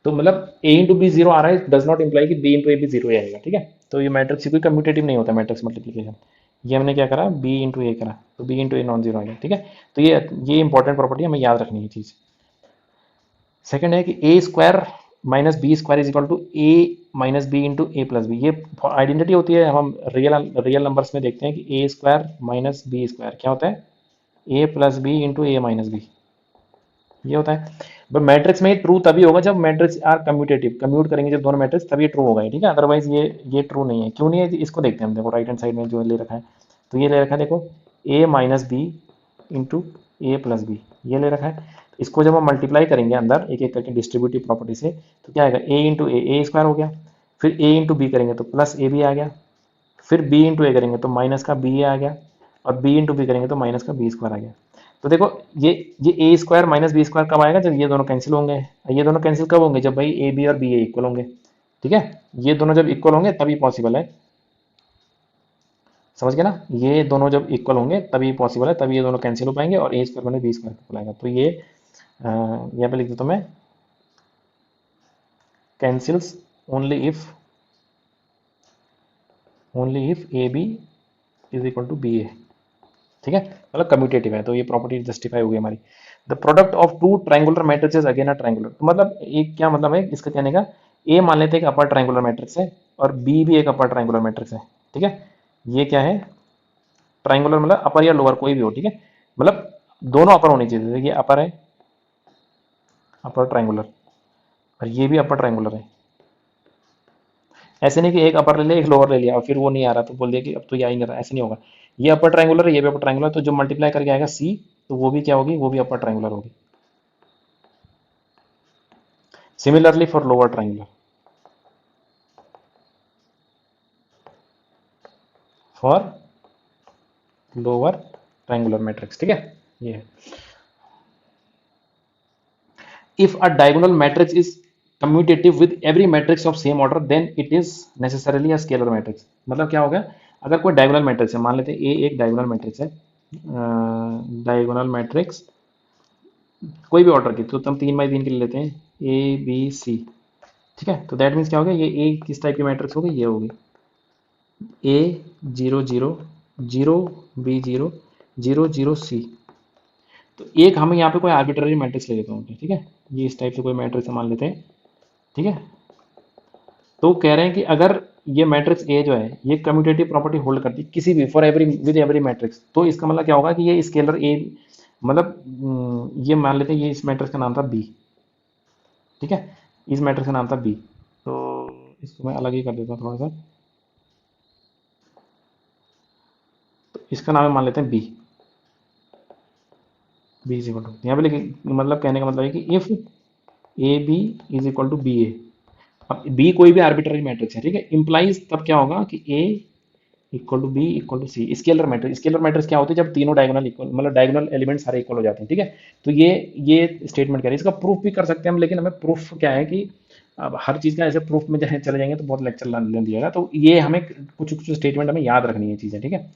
तो मतलब ए इंटू बी जीरो आ रहा है, डज नॉट इम्प्लाई कि बी इंटू ए भी जीरो ही आएगा। ठीक है, तो ये मैट्रिक्स कोई कम्यूटेटिव नहीं होता मैट्रिक्स मल्टीप्लिकेशन। ये हमने क्या करा, बी इंटू ए करा, तो B into A non zero आ गया। ठीक है, तो ये इंपॉर्टेंट प्रॉपर्टी हमें याद रखनी है चीज़। सेकंड है कि A square minus B square is equal to A minus B into A plus B. ये आइडेंटिटी होती है, हम रियल रियल नंबर्स में देखते हैं कि A square minus B square क्या होता है, ए प्लस बी इंटू ए माइनस बी, ये होता है। बट मैट्रिक्स में ट्रू तभी होगा जब मैट्रिक्स आर कम्यूटेटिव, कम्यूट करेंगे जब दोनों मैट्रिक्स, तभी ट्रू होगा। ठीक है, अदरवाइज ये ट्रू नहीं है। क्यों नहीं है, इसको देखते हैं हम। देखो राइट हैंड साइड में जो ले रखा है, तो ये ले रखा है, देखो ए minus B into A plus B, ये ले रखा है। इसको जब हम मल्टीप्लाई करेंगे अंदर एक एक करके डिस्ट्रीब्यूटिव प्रॉपर्टी से, तो क्या आएगा, ए इंटू ए स्क्वायर हो गया, फिर ए इंटू बी करेंगे तो प्लस ए बी आ गया, फिर बी इंटू ए करेंगे तो माइनस का बी आ गया, और बी इंटू बी करेंगे तो माइनस का बी स्क्वायर आ गया। तो देखो ये ए स्क्वायर माइनस बी स्क्वायर कब आएगा, जब ये दोनों कैंसिल होंगे। ये दोनों कैंसिल कब होंगे, जब भाई ए बी और बी ए इक्वल होंगे। ठीक है, ये दोनों जब इक्वल होंगे तभी पॉसिबल है, समझ गए ना, ये दोनों जब इक्वल होंगे तभी पॉसिबल है, तभी ये दोनों कैंसिल हो पाएंगे और A square minus B square equal आएगा। तो ये यहाँ पे लिख देता हूँ मैं, cancels only if A B is equal to B A. ठीक है, मतलब कम्यूटेटिव है, तो ये प्रॉपर्टी जस्टिफाई हो गई हमारी। The product of two triangular matrix again a triangular, तो मतलब एक क्या मतलब है इसका कहने का, ए मान लेते हैं कि अपर ट्रायंगुलर मैट्रिक्स है और बी भी एक अपर ट्रायंगुलर मैट्रिक्स है। ठीक है, ये क्या है, ट्रायंगुलर मतलब अपर या लोअर कोई भी हो। ठीक है, मतलब दोनों अपर होनी चाहिए। ये अपर है, अपर ट्रायंगुलर, और ये भी अपर ट्रायंगुलर है। ऐसे नहीं कि एक अपर ले लिया एक लोअर ले लिया और फिर वो नहीं आ रहा तो बोल दिया कि अब तो ये आ ही नहीं रहा, ऐसे नहीं होगा। ये अपर ट्रायंगुलर है, ये भी अपर ट्रायंगुलर, तो जो मल्टीप्लाई करके आएगा सी, तो वो भी क्या होगी, वो भी अपर ट्रायंगुलर होगी। Similarly for lower triangular, for lower triangular matrix. ठीक है, ये है। if a diagonal matrix is commutative with every matrix of same order then it is necessarily a scalar matrix। मतलब क्या हो गया, अगर कोई डायगोनल मैट्रिक्स है, मान लेते हैं ए एक डायगोनल मैट्रिक्स है, डायगोनल मैट्रिक्स कोई भी ऑर्डर की, तो हम 3 बाई 3 के ले लेते हैं ए बी सी। ठीक है, तो दैट मीन्स क्या हो गया, ये ए किस टाइप की मैट्रिक्स होगी, ये होगी ए 0 0 0 बी 0 0 0 सी। तो एक हम यहाँ पे कोई आर्बिट्ररी मैट्रिक्स ले लेते हैं। ठीक है, ये इस टाइप से कोई मैट्रिक्स मान लेते हैं। ठीक है, तो कह रहे हैं कि अगर ये मैट्रिक्स ए जो है ये कम्यूटेटिव प्रॉपर्टी होल्ड करती है किसी भी, for every with every matrix, तो इसका मतलब क्या होगा कि ये स्केलर ए, मतलब ये मान लेते हैं ये इस मैट्रिक्स का नाम था बी। ठीक है, इस मैट्रिक्स का नाम था बी, तो इसको मैं अलग ही कर देता हूँ थोड़ा सा। तो इसका नाम मान लेते हैं B, B is equal to, यहाँ पे लिखिए, मतलब कहने का मतलब है कि if A B is equal to B A. अब बी कोई भी आर्बिट्ररी मैट्रिक्स है। ठीक है, इंप्लाइज तब क्या होगा कि A equal to B equal to C. Scalar matrix, scalar matrix क्या होती है, जब तीनों डायगोनल इक्वल, मतलब डायगोनल एलिमेंट सारे इक्वल हो जाते हैं। ठीक है, तो ये स्टेटमेंट क्या है, इसका प्रूफ भी कर सकते हैं हम, लेकिन हमें प्रूफ क्या है कि अब हर चीज़ का ऐसे प्रूफ में चले जाएंगे तो बहुत लेक्चर ले दिएगा। तो ये हमें कुछ कुछ स्टेटमेंट हमें याद रखनी है चीज़ें। ठीक है,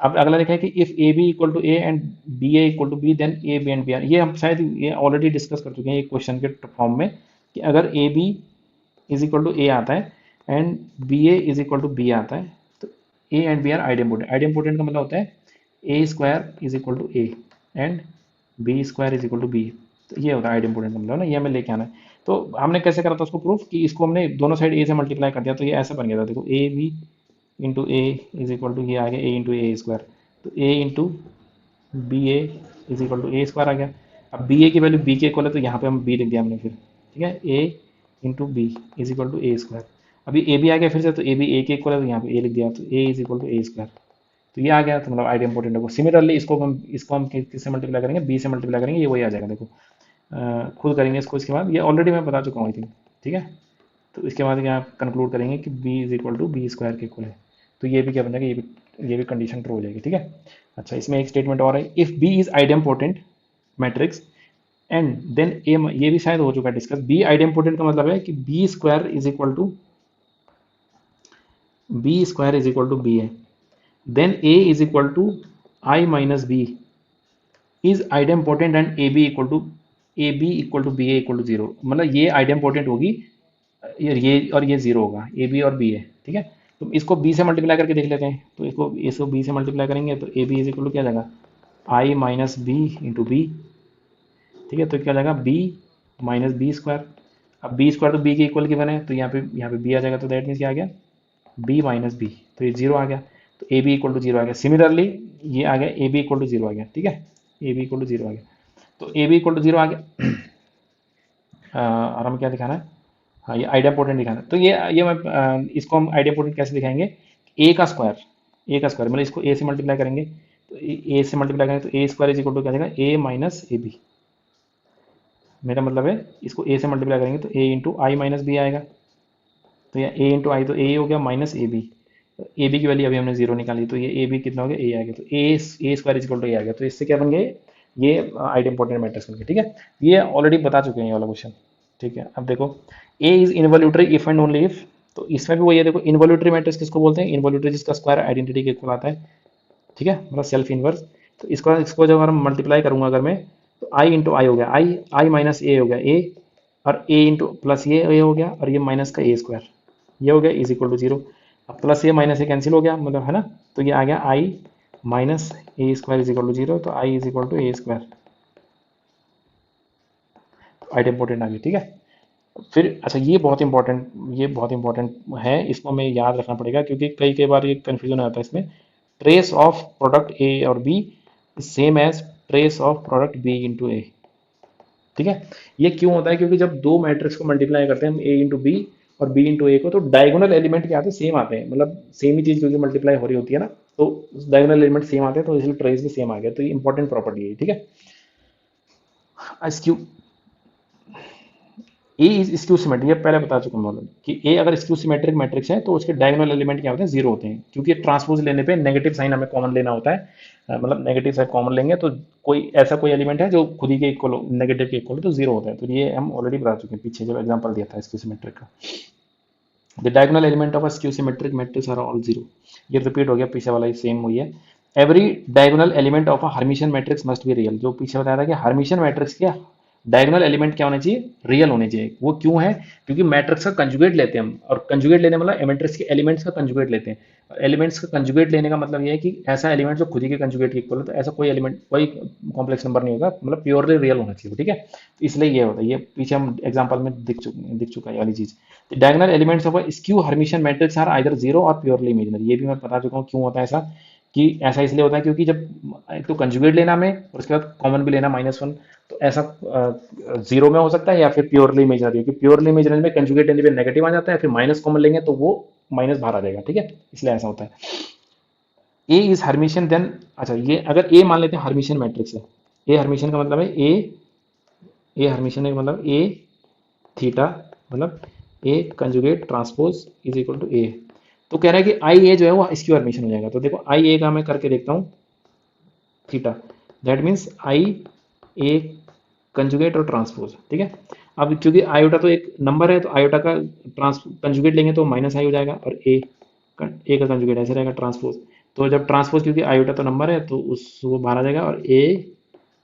अब अगला लिखा है कि if A B equal to A and B A equal to B then A B and B are. ये हम शायद ये ऑलरेडी डिस्कस कर चुके हैं एक क्वेश्चन के फॉर्म में, कि अगर A B is equal to A आता है and B A is equal to B आता है, तो A and B are idempotent. Idempotent का मतलब होता है A square is equal to A and B square is equal to B. तो ये होता है आइडेम्पोटेंट का मतलब ना, ये हमें लेके आना है। तो हमने कैसे करा था उसको प्रूफ, कि इसको हमने दोनों साइड ए से मल्टीप्लाई कर दिया, तो ये ऐसा बन गया था, देखो A B into A is equal to, ये आ गया ए इंटू ए स्क्वायर, तो A into B A is equal to A square आ गया। अब बी ए की वैल्यू बी के इक्वल है, तो यहाँ पे हम बी लिख दिया हमने फिर। ठीक है, A into B is equal to A square. अभी ए बी आ गया फिर से, तो ए बी ए के इक्वल है, तो यहाँ पे ए लिख दिया, तो A is equal to A square. तो ये आ गया, तो मतलब आइडेम्पोटेंट को। सिमिलरली इसको हम किससे मल्टीप्लाई करेंगे, बी से मल्टीप्लाई करेंगे, ये वही आ जाएगा। देखो खुद करेंगे इसको। इसके बाद ये ऑलरेडी मैं बता चुका हूँ आई थिंक, ठीक है। तो इसके बाद क्या कंक्लूड करेंगे कि B is equal to B square के इक्वल है। तो ये भी क्या बन जाएगा, ये भी कंडीशन ट्रू हो जाएगी, ठीक है। अच्छा, इसमें एक स्टेटमेंट और है, if B is idempotent matrix and then A, ये भी शायद हो चुका है डिस्कस। बी आइडेम्पोटेंट का मतलब है कि B square is equal to B है, then A is equal to I minus B is idempotent and A B equal to B A equal to zero. मतलब ये आइडेम्पोटेंट होगी, ये और ये जीरो होगा, ए बी और बी है, ठीक है। तो इसको बी से मल्टीप्लाई करके देख लेते हैं। तो इसको बी से मल्टीप्लाई करेंगे तो A B is equal to क्या आ जाएगा, I minus B into B, ठीक है। तो क्या हो जाएगा, बी माइनस बी स्क्वायर। अब बी स्क्वायर तो बी के इक्वल गिवन है, तो यहाँ पे बी आ जाएगा। तो दैट मीन्स क्या आ गया, बी माइनस बी, तो ये जीरो आ गया। तो A B equal to zero आ गया। सिमिलरली ये आ गया, A B equal to zero आ गया, ठीक है। A B equal to zero आ गया, तो A B equal to zero आ गया। और हमें क्या दिखाना है, हाँ ये आइडिया दिखाना है। तो ये मैं इसको हम आइडिया कैसे दिखाएंगे, ए का स्क्वायर मतलब इसको ए से मल्टीप्लाई करेंगे। तो ए से मल्टीप्लाई करेंगे तो A square is equal to क्या आ जाएगा, ए माइनस ए बी। मेरा मतलब है इसको ए से मल्टीप्लाई करेंगे तो A into I minus B आएगा। तो ये ए इंटू आई तो ए हो गया minus A B. A B की वैल्यू अभी हमने जीरो निकाली, तो ये ए बी कितना हो गया, ए आ गया। तो A square is equal to ए आ गया। तो इससे क्या बन गए, ये आइडिया इंपॉर्टेंट मैट्रिक्स बन गए, ठीक है। ये ऑलरेडी बता चुके हैं ये वाला क्वेश्चन, ठीक है। अब देखो, A is involutory if and only if. तो इसमें भी वही है, देखो इनवॉल्यूटरी मैट्रिक्स किसको बोलते हैं, इनवॉल्यूटरी जिसका स्क्वायर आइडेंटिटी के इक्वल आता है, ठीक है, मतलब सेल्फ इनवर्स। तो इसको जब हम मल्टीप्लाई करूंगा अगर मैं, तो आई इंटू आई हो गया, आई माइनस ए हो गया ए, और ए इंटू प्लस ये ए हो गया, और ये माइनस का ए स्क्वायर ये हो गया इज इक्वल टू जीरो। अब plus A minus A cancel हो गया, मतलब है ना। तो ये आ गया I minus A square is equal to zero. तो I is equal to A square, आइट इंपॉर्टेंट आ गई, ठीक है। फिर अच्छा, ये बहुत इंपॉर्टेंट है, इसको हमें याद रखना पड़ेगा क्योंकि कई कई बार ये कन्फ्यूजन आता है इसमें। ट्रेस ऑफ प्रोडक्ट ए और B same as trace of product B into A, ठीक है। ये क्यों होता है, क्योंकि जब दो मैट्रिक्स को मल्टीप्लाई करते हैं हम, ए इंटू बी और बी इंटू ए को, तो डायगोनल एलिमेंट क्या आते हैं, सेम आते हैं। मतलब सेम ही चीज क्योंकि मल्टीप्लाई हो रही होती है ना, तो डायगोनल एलिमेंट सेम आते हैं, तो इसलिए ट्रेस भी सेम आ गया। तो ये इंपॉर्टेंट प्रॉपर्टी है, ठीक है। Skew A is skew symmetric, ये पहले बता चुका हूँ कि ए अगर स्क्यू सिमेट्रिक मैट्रिक्स है तो उसके डायगोनल एलिमेंट क्या होते हैं, जीरो होते हैं। क्योंकि ट्रांसपोज लेने पे नेगेटिव साइन हमें कॉमन लेना होता है। मतलब नेगेटिव साइन कॉमन लेंगे तो कोई एलिमेंट है जो खुद ही के इक्वल हो, नेगेटिव के इक्वल हो, तो जीरो होता है। तो ये हम ऑलरेडी बता चुके हैं पीछे जब एग्जाम्पल दिया था स्क्यू सिमेट्रिक का। The diagonal element of a skew symmetric matrix are all zero. ये रिपीट हो गया, पीछे वाला ही सेम हुई है। Every diagonal element of a Hermitian matrix must be real. जो पीछे बताया था कि हर्मिशियन मैट्रिक्स के डायगोनल एलिमेंट क्या होने चाहिए, रियल होने चाहिए। वो क्यों है, क्योंकि मैट्रिक्स का कंजुगेट लेते हैं हम, और कंजुगेट लेने मतलब मैट्रिक्स के एलिमेंट्स का कंजुगेट लेते हैं। एलिमेंट्स का कंजुगेट लेने का मतलब ये है कि ऐसा एलिमेंट जो खुद ही के कंजुगेट के इक्वल हो, तो ऐसा कोई एलिमेंट कोई कॉम्प्लेक्स नंबर नहीं होगा, मतलब प्योरली रियल होना चाहिए, ठीक है। तो इसलिए ये होता है, ये पीछे हम एग्जाम्पल में दिख चुका है ये वाली चीज। Diagonal elements of skew Hermitian matrix are either zero और प्योरली इमेजिनरी। ये भी मैं बता चुका हूँ क्यों होता है ऐसा, कि ऐसा इसलिए होता है क्योंकि जब एक तो कंजुगेट लेना हमें और उसके बाद कॉमन भी लेना -1, तो ऐसा जीरो में हो सकता है या फिर प्योरली इमेजिनरी। क्योंकि प्योरली इमेजिनरी में कंजुगेट लेने पे नेगेटिव आ जाता है, फिर माइनस कॉमन लेंगे तो वो माइनस बाहर आ जाएगा, ठीक है, इसलिए ऐसा होता है। ए इज हर्मिशियन देन, अच्छा ये अगर ए मान लेते हैं हर्मिशियन मैट्रिक्स है, ए हर्मिशियन का मतलब है ए हर्मिशियन का मतलब ए थीटा, मतलब A conjugate transpose is equal to A. तो कह रहा है कि आई ए जो है वो स्क्यू हर्मिशियन हो जाएगा। तो देखो आई ए का मैं करके देखता हूँ, theta, that means I A conjugate और ट्रांसपोज, ठीक है। अब क्योंकि आयोटा तो एक नंबर है, तो आयोटा का कंजुगेट लेंगे तो माइनस आई हो जाएगा, और ए का कंजुगेट ऐसे रहेगा ट्रांसपोज। तो जब ट्रांसपोज, क्योंकि आयोटा तो नंबर है तो उस वो बाहर आ जाएगा, और ए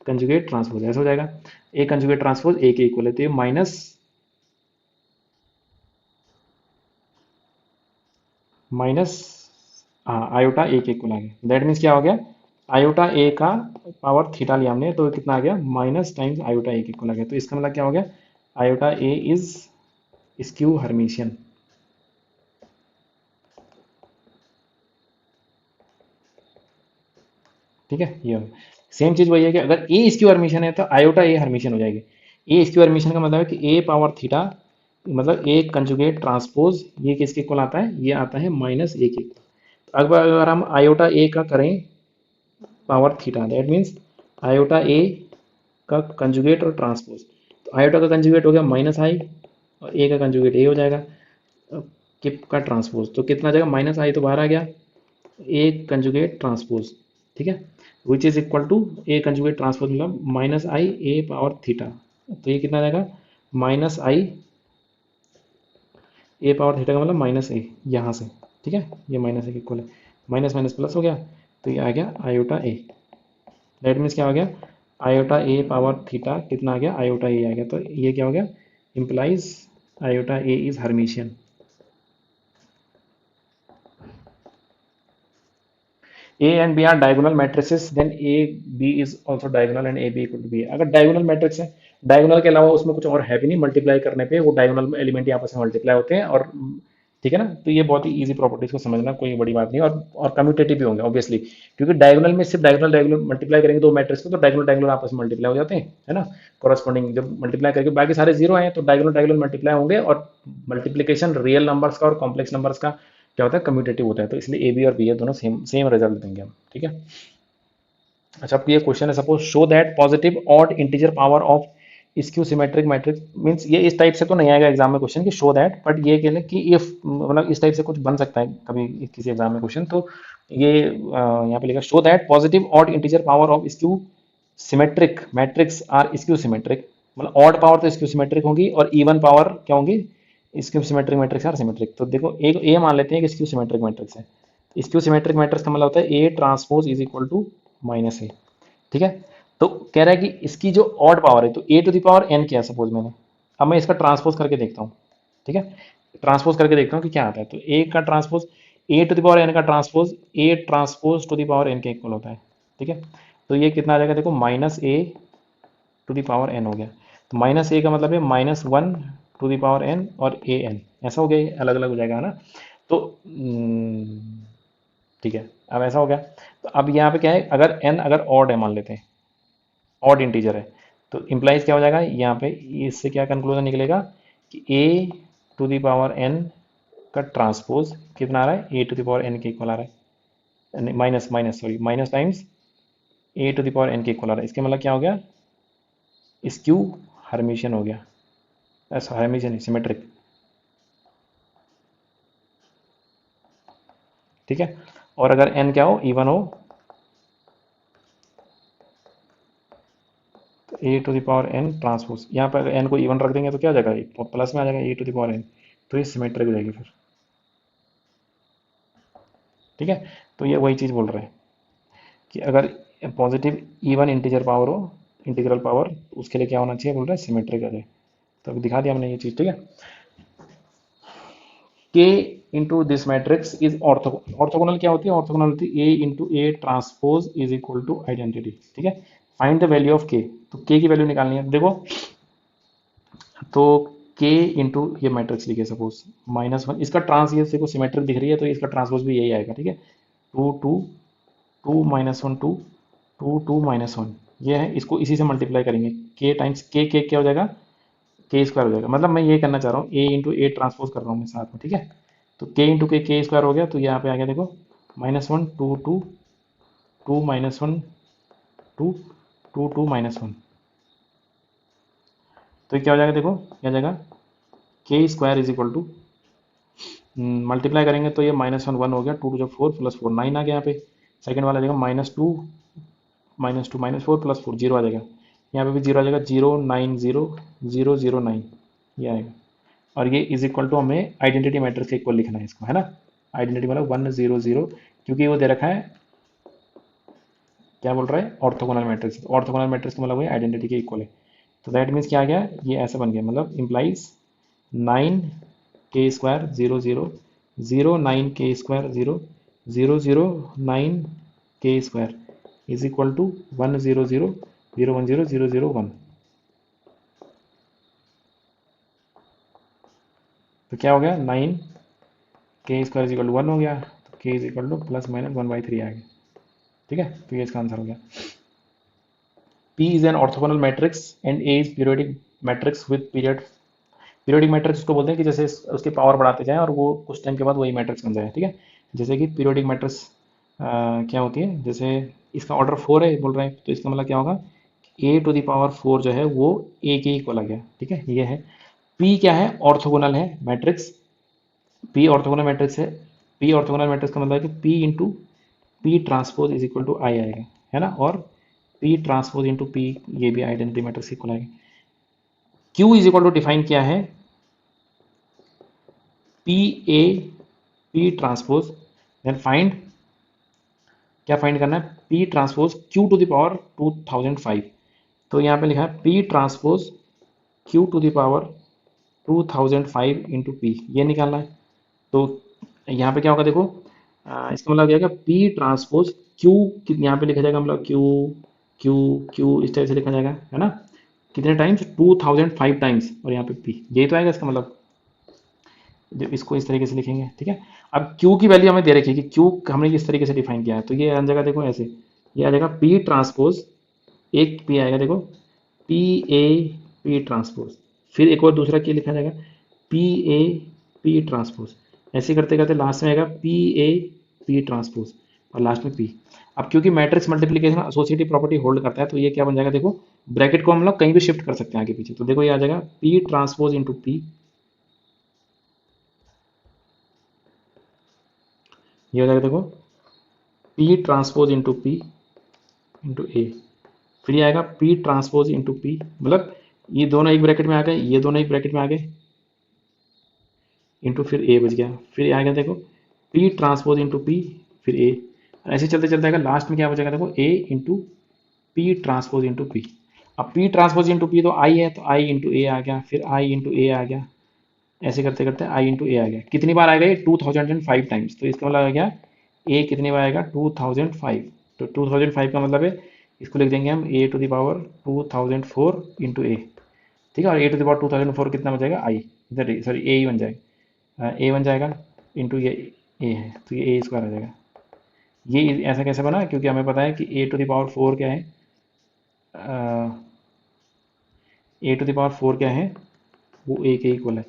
कंजुगेट ट्रांसपोज ऐसा हो जाएगा। ए कंजुगेट ट्रांसपोज ए के इक्वल है, तो ये माइनस आयोटा ए के इक्वल आ गया। दैट मीन्स क्या हो गया, आयोटा ए का पावर थीटा लिया हमने, तो कितना आ गया, माइनस टाइम्स आयोटा ए के इक्वल आ गया। तो इसका मतलब क्या हो गया, iota A is skew Hermitian, ठीक है। ये सेम चीज वही है कि अगर ए स्क्यू हर्मिशियन है तो आयोटा ए हर्मिशियन हो जाएगी। ए स्क्यू हर्मिशियन का मतलब है कि ए पावर थीटा, मतलब ए कंजुगेट ट्रांसपोज, ये किसके इक्वल आता है, ये आता है माइनस ए के। अब अगर हम आयोटा ए का करें power theta, that means iota A का कंजुगेट और ट्रांसपोज। तो आयोटा का कंजुगेट हो गया माइनस आई और ए का कंजुगेट ए हो जाएगा। किप का ट्रांसपोज तो कितना आ जाएगा, माइनस आई तो बाहर आ गया, ए कंजुगेट ट्रांसपोज, ठीक है, which is equal to A conjugate transpose मतलब minus I A power theta. तो ये कितना आ जाएगा, minus I A power theta का मतलब माइनस ए यहाँ से, ठीक है, ये माइनस ए इक्वल है, माइनस माइनस प्लस हो गया, तो ये आ गया आयोटा ए। दैट मीन्स क्या हो गया, आयोटा ए पावर थीटा कितना आ गया, आयोटा ए आ गया। तो ये क्या हो गया, implies iota A is Hermitian. A and B are diagonal matrices, then A B is also diagonal and AB equal to B। अगर diagonal matrix है, diagonal के अलावा उसमें कुछ और है भी नहीं, मल्टीप्लाई करने पे वो diagonal एलिमेंट ही आपस में मल्टीप्लाई होते हैं, और ठीक है ना। तो ये बहुत ही इजी प्रॉपर्टीज को समझना, कोई बड़ी बात नहीं, और कम्यूटेटिव भी होंगे ऑब्वियसली, क्योंकि डायगोनल में सिर्फ डायगोनल डायगोनल मल्टीप्लाई करेंगे दो मैट्रिक्स को, तो डायगोनल डायगोनल आपस में मल्टीप्लाई हो जाते हैं, है ना, कॉरस्पॉन्डिंग जब मल्टीप्लाई करके बाकी सारे जीरो आए तो डायगोनल डायगोनल मल्टीप्लाई होंगे, और मल्टीप्लीकेशन रियल नंबर्स का और कॉम्प्लेक्स नंबर्स का क्या होता है, कम्यूटेटिव होता है। तो इसलिए ए बी और बी है दोनों सेम सेम रिजल्ट देंगे हम, ठीक है। अच्छा, अब ये क्वेश्चन है, suppose show that positive odd integer power of skew symmetric matrix, means ये इस टाइप से तो नहीं आएगा एग्जाम में क्वेश्चन कि शो दैट, बट ये कहने कि इफ मतलब इस टाइप से कुछ बन सकता है कभी किसी एग्जाम में क्वेश्चन। तो ये यहाँ पे लिखा show that positive odd integer power of skew symmetric matrix are skew symmetric, मतलब ऑड पावर तो स्क्यू सिमेट्रिक होगी और इवन पावर क्या होंगी, skew symmetric matrix are symmetric. तो देखो एक ए मान लेते हैं कि स्क्यू सिमेट्रिक मैट्रिक्स है, स्क्यू सिमेट्रिक मैट्रिक्स का मतलब होता है A transpose is equal to minus A, ठीक है। तो कह रहा है कि इसकी जो ऑड पावर है, तो A to the power N किया सपोज मैंने, अब मैं इसका ट्रांसपोज करके देखता हूँ, ठीक है, ट्रांसपोज करके देखता हूँ कि क्या आता है। तो ए का transpose A to the power N का transpose A transpose to the power N के इक्वल होता है, ठीक है। तो ये कितना आ जाएगा, देखो minus A to the power N हो गया। तो माइनस ए का मतलब है minus one to the power N और ए एन, ऐसा हो गया, ये अलग अलग हो जाएगा, है ना। तो ठीक है, अब ऐसा हो गया। तो अब यहाँ पे क्या है, अगर एन अगर ऑड है मान लेते हैं, ऑड इंटीजर है, तो इम्प्लाइज क्या हो जाएगा यहाँ पे, इससे क्या कंक्लूजन निकलेगा कि A to the power N का ट्रांसपोज कितना आ रहा है, A to the power N के इक्वल आ रहा है, minus minus sorry minus times A to the power N के इक्वल आ रहा है। इसके मतलब क्या हो गया, स्क्यू हर्मिशियन हो गया, ऐसा हर्मिशियन सिमेट्रिक, ठीक है। और अगर एन क्या हो, इवन हो, तो A to the power N transpose, यहाँ पर अगर एन को इवन रख देंगे तो क्या हो जाएगा, प्लस में आ जाएगा ए टू द पावर एन, तो ये सिमेट्रिक हो जाएगी फिर, ठीक है। तो ये वही चीज़ बोल रहे हैं कि अगर पॉजिटिव इवन इंटीजर पावर हो, इंटीग्रल पावर, तो उसके लिए क्या होना चाहिए, बोल रहे हैं सिमेट्रिक आ जाए। तो अभी दिखा दिया हमने ये चीज़, ठीक है। K into this matrix is orthogonal क्या होती है, ऑर्थोगोनल होती है A into A transpose is equal to identity, ठीक है। फाइंड द वैल्यू ऑफ के, तो के की वैल्यू निकालनी है, देखो तो के इंटू ये मैट्रिक्स लिखे सपोज माइनस वन, इसका ट्रांस ये देखो सिमेट्रिक दिख रही है तो इसका ट्रांसपोज भी यही आएगा, ठीक है। Two two two minus one two two two minus one, ये है, इसको इसी से मल्टीप्लाई करेंगे, के टाइम्स के क्या हो जाएगा, के स्क्वायर हो जाएगा। मतलब मैं ये करना चाह रहा हूँ, ए इंटू ए ट्रांसपोज कर रहा हूँ मैं साथ में, ठीक है। तो के इंटू के स्क्वायर हो गया, तो यहाँ पे आ गया देखो minus one two two two minus one two two two minus one, तो ये क्या हो जाएगा, देखो क्या हो जाएगा, K square is equal to multiply करेंगे तो ये माइनस वन वन हो गया, टू टू जो फोर प्लस फोर नाइन आ गया यहाँ पे। सेकंड वाला देखो minus two minus four plus four zero आ जाएगा, यहाँ पे भी जीरो आ जाएगा, zero nine zero zero zero nine ये आएगा। और ये इज इक्वल टू हमें आइडेंटिटी मैट्रिक्स के इक्वल लिखना है इसको, है ना। आइडेंटिटी मतलब वन जीरो जीरो, क्योंकि वो दे रखा है, क्या बोल रहा है, ऑर्थोगोनल मैट्रिक्स, ऑर्थोगोनल मैट्रिक्स का मतलब वही आइडेंटिटी के इक्वल है। तो दैट मीन्स क्या आ गया, ये ऐसा बन गया, मतलब implies nine K square zero zero zero nine K square zero zero zero nine K square is equal to one zero zero zero one zero zero zero one. तो क्या हो गया, nine K square is equal to one हो गया, तो K is equal to plus minus one by three आ गया, ठीक है। तो ये इसका आंसर हो गया। P is an orthogonal matrix and A is periodic matrix with periodic matrix उसको बोलते हैं कि जैसे उसकी पावर बढ़ाते जाएं और वो कुछ टाइम के बाद वही मैट्रिक्स बन जाए, ठीक है। जैसे कि पीरियोडिक मैट्रिक्स क्या होती है, जैसे इसका ऑर्डर फोर है बोल रहे हैं, तो इसका मतलब क्या होगा, ए टू द पावर 4 जो है वो ए के इक्वल आ गया, ठीक है, ये है। पी क्या है, ऑर्थोगोनल है मैट्रिक्स, पी ऑर्थोगोनल मैट्रिक्स है। पी ऑर्थोगोनल मैट्रिक्स का मतलब है कि P into P transpose is equal to I आएगा, है ना, और पी ट्रांसपोज इंटू पी, ये भी आइडेंटिटी मैट्रिक्स इक्वल आएगा। Q is equal to define किया है P A P transpose, then find, क्या फाइंड करना है, P transpose Q to the power 2005। तो यहाँ पे लिखा है P transpose Q to the power 2005 into P, ये निकालना है। तो यहाँ पे क्या होगा देखो, इसका मतलब क्या होगा, पी ट्रांसपोज क्यू, यहाँ पे लिखा जाएगा मतलब क्यू क्यू क्यू इस टाइप से लिखा जाएगा, है ना, कितने टाइम्स, 2005 टाइम्स, और यहाँ पे पी, यही तो आएगा इसका मतलब, जब इसको इस तरीके से लिखेंगे, ठीक है। अब Q की वैल्यू हमें दे रखी है कि Q हमने किस तरीके से डिफाइन किया है, तो ये आ जाएगा देखो ऐसे, ये आ जाएगा P ट्रांसपोज, एक P आएगा देखो, P A P ट्रांसपोज, फिर एक और दूसरा क्या लिखा जाएगा, P A P ट्रांसपोज, ऐसे करते करते लास्ट में आएगा P A P ट्रांसपोज, और लास्ट में P। अब क्योंकि matrix multiplication associative property hold करता है, तो ये क्या बन जाएगा देखो, ब्रैकेट को हम लोग कहीं भी शिफ्ट कर सकते हैं आगे पीछे, तो देखो ये आ जाएगा P ट्रांसपोज इंटू P, ये हो जाएगा देखो P transpose into P into A, फिर ये आएगा P ट्रांसपोज इंटू पी, मतलब ये दोनों एक ब्रैकेट में आ गए, ये दोनों एक ब्रैकेट में आ गए, इंटू फिर ए बच गया, फिर ये आएगा देखो P ट्रांसपोज इंटू पी, फिर ए, ऐसे चलते चलते आएगा, लास्ट में क्या बचेगा देखो A into P transpose into P. अब P ट्रांसपोज इंटू पी तो आई है, तो आई इंटू ए आ गया, फिर आई इंटू ए आ गया, ऐसे करते करते आई इंटू ए आ गया, कितनी बार आएगा ये, 2005 टाइम्स, तो इसका मतलब आ गया ए कितनी बार आएगा, 2005, तो 2005 का मतलब है, इसको लिख देंगे हम ए to the power 2004 into A, ठीक है, और ए टू द पावर 2004 कितना बन जाएगा, आई, इधर सॉरी ए ही बन जाएगा, ए बन जाएगा, इंटू ये ए है, तो ये ए स्क्वायर आ जाएगा। ये ऐसा कैसे बना, क्योंकि हमें पता है कि ए टू द पावर 4 क्या है, ए टू द पावर 4 क्या है, वो ए के इक्वल है,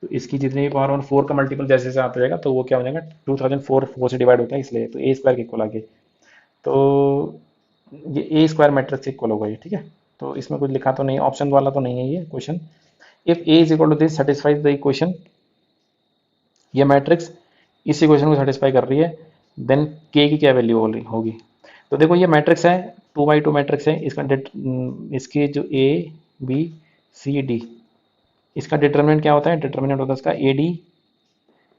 तो इसकी जितनी भी पावर ऑन 4 का मल्टीपल जैसे जैसे आता जाएगा, तो वो क्या हो जाएगा, 2004 4 से डिवाइड होता है, इसलिए तो ए स्क्वायर के इक्वल आ गए, तो ये ए स्क्वायर मैट्रिक्स इक्वल होगा ये, ठीक है। तो इसमें कुछ लिखा तो नहीं, ऑप्शन वाला तो नहीं है ये question. If A is equal to this satisfies the equation, ये मैट्रिक्स इस इक्वेशन को सेटिस्फाई कर रही है, देन के की क्या वैल्यू होगी। तो देखो ये मैट्रिक्स है, 2 by 2 मैट्रिक्स है, इसका इसके जो ए बी सी डी, इसका डिटर्मिनेंट क्या होता है, डिटर्मिनेंट होता है इसका A D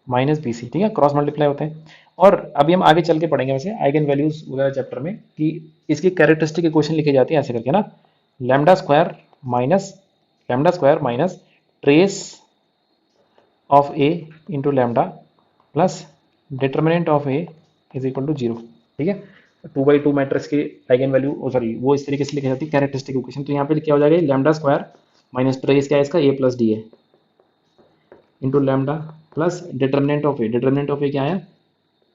minus B C, ठीक है, क्रॉस मल्टीप्लाई होते हैं। और अभी हम आगे चल के पढ़ेंगे वैसे आइगन वैल्यूज वगैरह चैप्टर में, कि इसकी कैरेक्टरिस्टिक इक्वेशन लिखी जाती है ऐसे करके ना, lambda square minus trace of A into lambda plus determinant of A is equal to zero, ठीक है। 2 by 2 मैट्रिक्स की आइगन वैल्यू सॉरी वो इस तरीके से लिखी जाती है कैरेक्टरिस्टिक इक्वेशन, तो यहाँ पे क्या हो जाएगा, लैम्डा स्क्वायर माइनस ट्रेस क्या है इसका, ए प्लस डी है, into lambda plus determinant of A क्या है,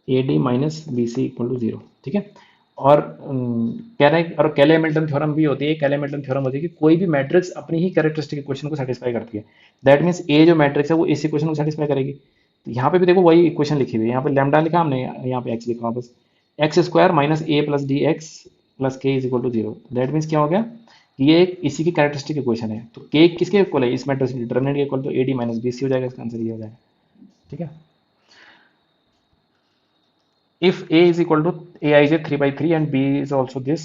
A D minus B C equal to zero, ठीक है। और कह रहा है, और केले हैमिल्टन थ्योरम भी होती है, केले हैमिल्टन थ्योरम होती है कि कोई भी मैट्रिक्स अपनी ही कैरेक्टरिस्टिक इक्वेशन को सेटिस्फाई करती है, दैट मीन्स ए जो मैट्रिक्स है वो इस इक्वेशन को सेटिस्फाई करेगी। तो यहाँ पे भी देखो वही इक्वेशन लिखी हुई है, यहाँ पे लैम्डा लिखा हमने, यहाँ पे एक्स लिखा बस, X square minus A plus D X plus K is equal to zero, that means क्या हो गया, ये एक इसी की कैरेक्टरिस्टिक इक्वेशन है, तो के किसके इक्वल है, इस मैट्रिक्स के डिटरमिनेंट के इक्वल, तो A D minus B C हो जाएगा, इसका आंसर ये हो जाएगा, ठीक है। If a is equal to A I J 3 by 3 and b is also this,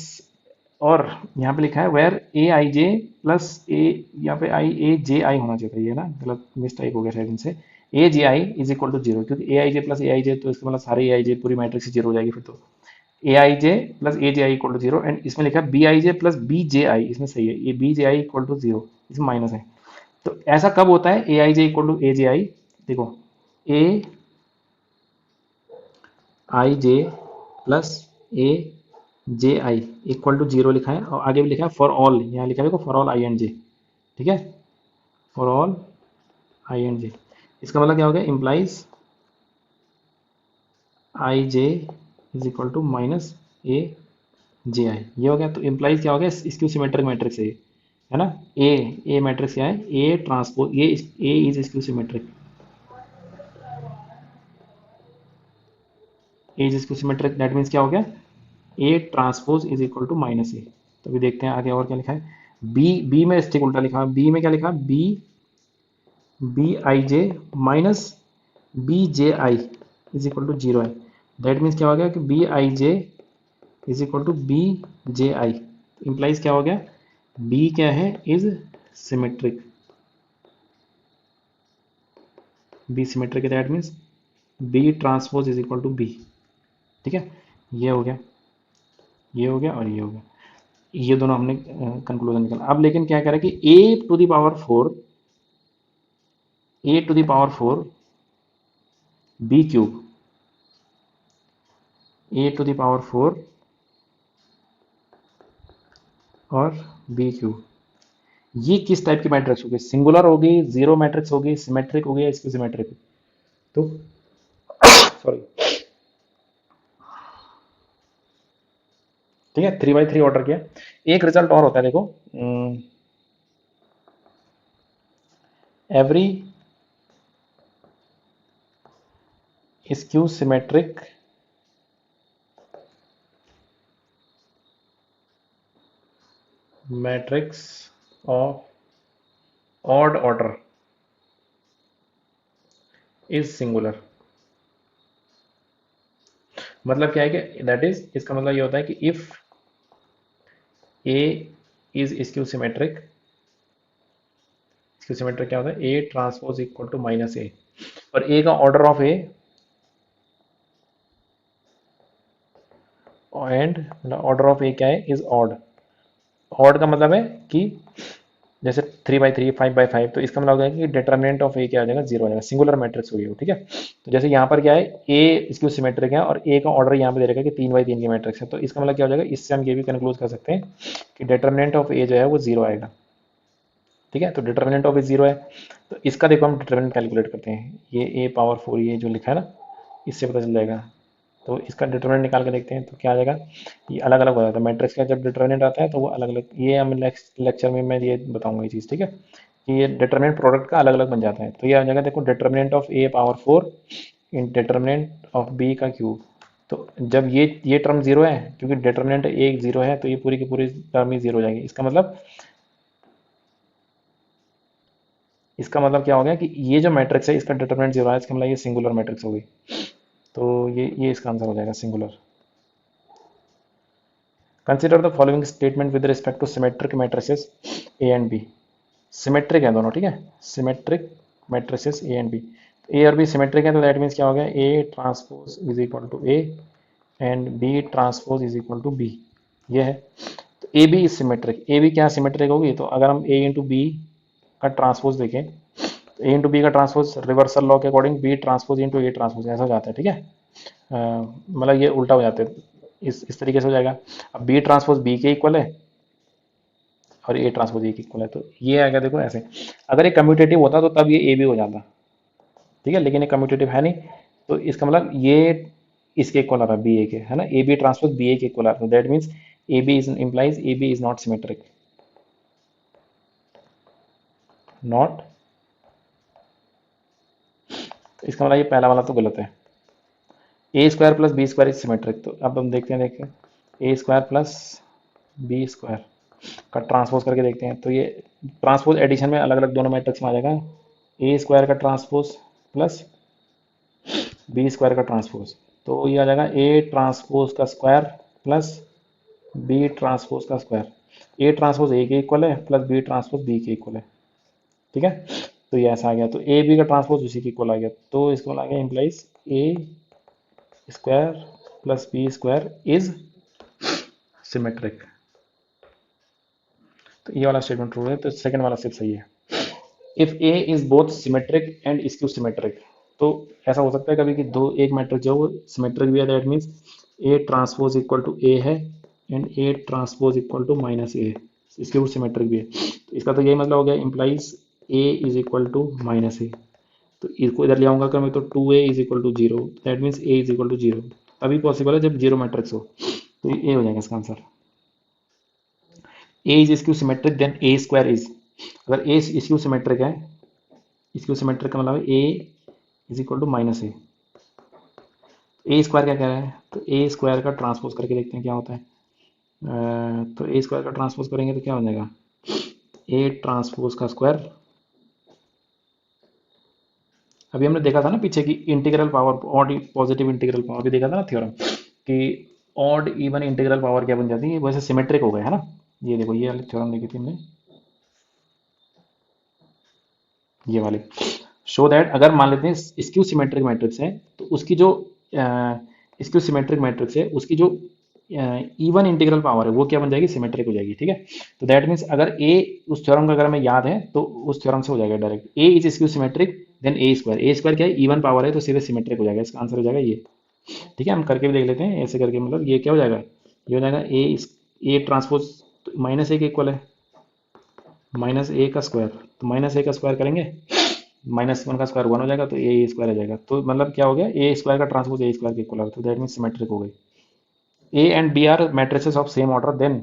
और यहाँ पे लिखा है where A I J plus ए, यहाँ पे आई ए जे आई होना चाहिए, ये ना गलत मिस टाइप हो गया शायद इनसे, ए J I is equal to zero, क्योंकि ए I J plus A I जे, तो इसका मतलब सारे ए आई जे पूरी मैट्रिक्स जीरो हो जाएगी फिर, तो A I J plus A J I equal to zero, and इसमें लिखा है B I J plus B J I, इसमें सही है, ये B J I equal to zero, इसमें माइनस है। तो ऐसा कब होता है A I J equal to A J I, देखो A I J plus A J I equal to zero लिखा है, और आगे भी लिखा है फॉर ऑल, यहाँ लिखा है देखो for all I and J, ठीक है, for all I and J, इसका मतलब क्या हो गया, implies I J is equal to minus A J I, ये हो गया। तो इम्प्लाइज क्या हो गया, इसकी सिमेट्रिक मैट्रिक्स है ना, ए मैट्रिक्स क्या है, ए ट्रांसपोज, ये ए इज इसकी सिमेट्रिक, ए इज इसकी सिमेट्रिक, दैट मीन्स क्या हो गया, A transpose is equal to minus A, तो अभी देखते हैं आगे और क्या लिखा है। बी बी में स्टिक उल्टा लिखा है, बी में क्या लिखा है, B B I J minus B J I is equal to zero है। दैट मीन्स क्या हो गया कि B I J is equal to B J I, implies क्या हो गया, बी क्या है, इज सिमेट्रिक, बी सिमेट्रिक है, that means B transpose is equal to B. ठीक है, ये हो गया, ये हो गया और ये हो गया, ये दोनों हमने कंक्लूजन निकाला। अब लेकिन क्या करें कि A to the power four, A to the power four B cube, A to the power four और बी क्यूब, ये किस टाइप की मैट्रिक्स होगी, सिंगुलर होगी, जीरो मैट्रिक्स होगी, सिमेट्रिक होगी या इसकी सिमेट्रिक। तो सॉरी, ठीक है, 3 by 3 ऑर्डर किया। एक रिजल्ट और होता है देखो, every skew symmetric matrix of odd order is singular. मतलब क्या है कि दैट इज, इसका मतलब ये होता है कि if A is skew symmetric, skew symmetric क्या होता है, A transpose equal to minus A, और ए का order of A and order of A क्या है, इज ऑड। ऑड का मतलब है कि जैसे 3 by 3 5 by 5, तो इसका मतलब होगा कि डिटर्मिनेंट ऑफ ए क्या आ जाएगा, जीरो आ जाएगा, सिंगुलर मैट्रिक्स होगी वो। ठीक है, तो जैसे यहाँ पर क्या है, ए इसकी सिमेट्रिक है और ए का ऑर्डर यहाँ पे दे रखा है कि 3 by 3 की मैट्रिक्स है, तो इसका मतलब क्या हो जाएगा, इससे हम ये भी कंक्लूड कर सकते हैं कि डिटर्मिनेंट ऑफ ए जो है वो जीरो आएगा। ठीक है, तो डिटर्मिनेंट ऑफ ए जीरो है, तो इसका देखो हम डिटर्मिनेंट कैलकुलेट करते हैं, ये ए पावर फोर ये जो लिखा है ना, इससे पता चल जाएगा। तो इसका डिटर्मिनेंट निकाल के देखते हैं तो क्या आ जाएगा, ये अलग अलग हो जाता है, मैट्रिक्स का जब डिटर्मिनेंट आता है तो वो अलग अलग, ये हम लेक्चर में मैं ये बताऊंगा ये चीज़। ठीक है, कि ये डिटर्मिनेंट प्रोडक्ट का अलग अलग बन जाता है। तो ये आ जाएगा देखो, determinant of A power four in determinant of B का क्यूब। तो जब ये टर्म जीरो है, क्योंकि डिटर्मिनेंट ए जीरो है, तो ये पूरी की पूरी टर्म ही जीरो हो जाएगी। इसका मतलब क्या हो गया कि ये जो मैट्रिक्स है इसका डिटर्मिनेंट जीरो है, इसका मतलब ये सिंगुलर मैट्रिक्स होगी। तो ये इसका आंसर हो जाएगा, singular. Consider the following statement with respect to symmetric matrices A and B. Symmetric है दोनों, ठीक है, symmetric matrices A and B, A और बी सिमेट्रिक है, तो दैट मीन्स क्या हो गया, A transpose is equal to A and B transpose is equal to B, ये है। तो A B is symmetric, A B क्या सिमेट्रिक होगी, तो अगर हम ए इंटू बी का ट्रांसपोज देखें, तो ए इंटू बी का ट्रांसपोज रिवर्सल लॉ के according B transpose into A transpose ऐसा हो जाता है। ठीक है, मतलब ये उल्टा हो जाते हैं, इस तरीके से हो जाएगा। अब बी ट्रांसपोज बी के इक्वल है और ए ट्रांसपोज ए के इक्वल है, तो ये आएगा देखो ऐसे। अगर ये कम्यूटेटिव होता तो तब ये ए बी हो जाता, ठीक है, लेकिन ये कम्यूटेटिव है नहीं, तो इसका मतलब ये इसके इक्वल आ रहा है, बी ए के, है ना, A B transpose B A के इक्वल आ रहा है, that means A B is implies A B is not symmetric, not. तो इसका मतलब ये पहला वाला तो गलत है। A square plus B square is symmetric, तो अब हम देखते हैं, देखिए A square plus B square का ट्रांसपोज करके देखते हैं, तो ये ट्रांसपोज एडिशन में अलग अलग दोनों मैट्रिक्स में आ जाएगा, ए स्क्वायर का ट्रांसपोज प्लस बी स्क्वायर का ट्रांसपोज, तो ये आ जाएगा ए ट्रांसपोज का स्क्वायर प्लस बी ट्रांसपोज का स्क्वायर। ए ट्रांसपोज ए के इक्वल है प्लस बी ट्रांसपोज बी के इक्वल है। ठीक है, तो ये ऐसा आ गया, तो ए बी का ट्रांसपोज उसी के इक्वल आ गया, तो इसको आ गया implies A square plus B square is symmetric. तो ये वाला स्टेटमेंट ट्रू है, तो सेकंड वाला सिर्फ सही है। If A is both symmetric and skew symmetric, तो ऐसा हो सकता है कभी कि दो एक मैट्रिक जो वो सिमेट्रिक भी है, that means A transpose equal to A है and A transpose equal to minus A, इसके वो सिमेट्रिक भी है। तो इसका तो यही मतलब हो गया, implies A is equal to minus A, तो इसको इधर ले आऊंगा क्या मैं, तो 2a is equal to zero, that means A is equal to zero, तभी पॉसिबल है जब जीरो मैट्रिक्स हो, तो ये हो जाएगा इसका answer. A is skew symmetric then A square is, अगर ए स्क्यू सिमेट्रिक है, स्क्यू सिमेट्रिक का मतलब है A is equal to minus A square क्या कह रहा है, तो ए स्क्वायर का ट्रांसपोज करके देखते हैं क्या होता है, तो ए स्क्वायर का ट्रांसपोज करेंगे तो क्या हो जाएगा, ए ट्रांसपोज का स्क्वायर। अभी हमने देखा था ना पीछे की integral power, odd positive integral power भी देखा था ना थ्योरम, कि ऑड इवन इंटीग्रल पावर क्या बन जाती है, वैसे सिमेट्रिक हो गए है ना। ये देखो ये वाली थ्योरम देखी थी हमने, ये वाली। शो दैट अगर मान लेते हैं स्क्यू सिमेट्रिक मैट्रिक्स है, तो उसकी जो स्क्यू सिमेट्रिक मैट्रिक्स है उसकी जो इवन इंटीग्रल पावर है वो क्या बन जाएगी, सिमेट्रिक हो जाएगी, ठीक है। तो दैट मीन्स अगर ए, उस थ्योरम का अगर हमें याद है तो उस थ्योरम से हो जाएगा direct, A is skew symmetric then A square क्या है, इवन पावर है तो सीधे सिमेट्रिक हो जाएगा, इसका आंसर हो जाएगा ये। ठीक है, हम करके भी देख लेते हैं ऐसे करके, मतलब ये क्या हो जाएगा, ये हो जाएगा ए ट्रांसपोज माइनस ए के इक्वल है, माइनस ए का स्क्वायर, तो माइनस ए का स्क्वायर करेंगे, माइनस वन का स्क्वायर वन हो जाएगा, तो ए स्क्वायर आ जाएगा, तो मतलब क्या हो गया, ए स्क्वायर का ट्रांसपोज ए स्क्वायर के इक्वल है, तो दैट मीन सिमेट्रिक हो गई। A and B are matrices of same order, then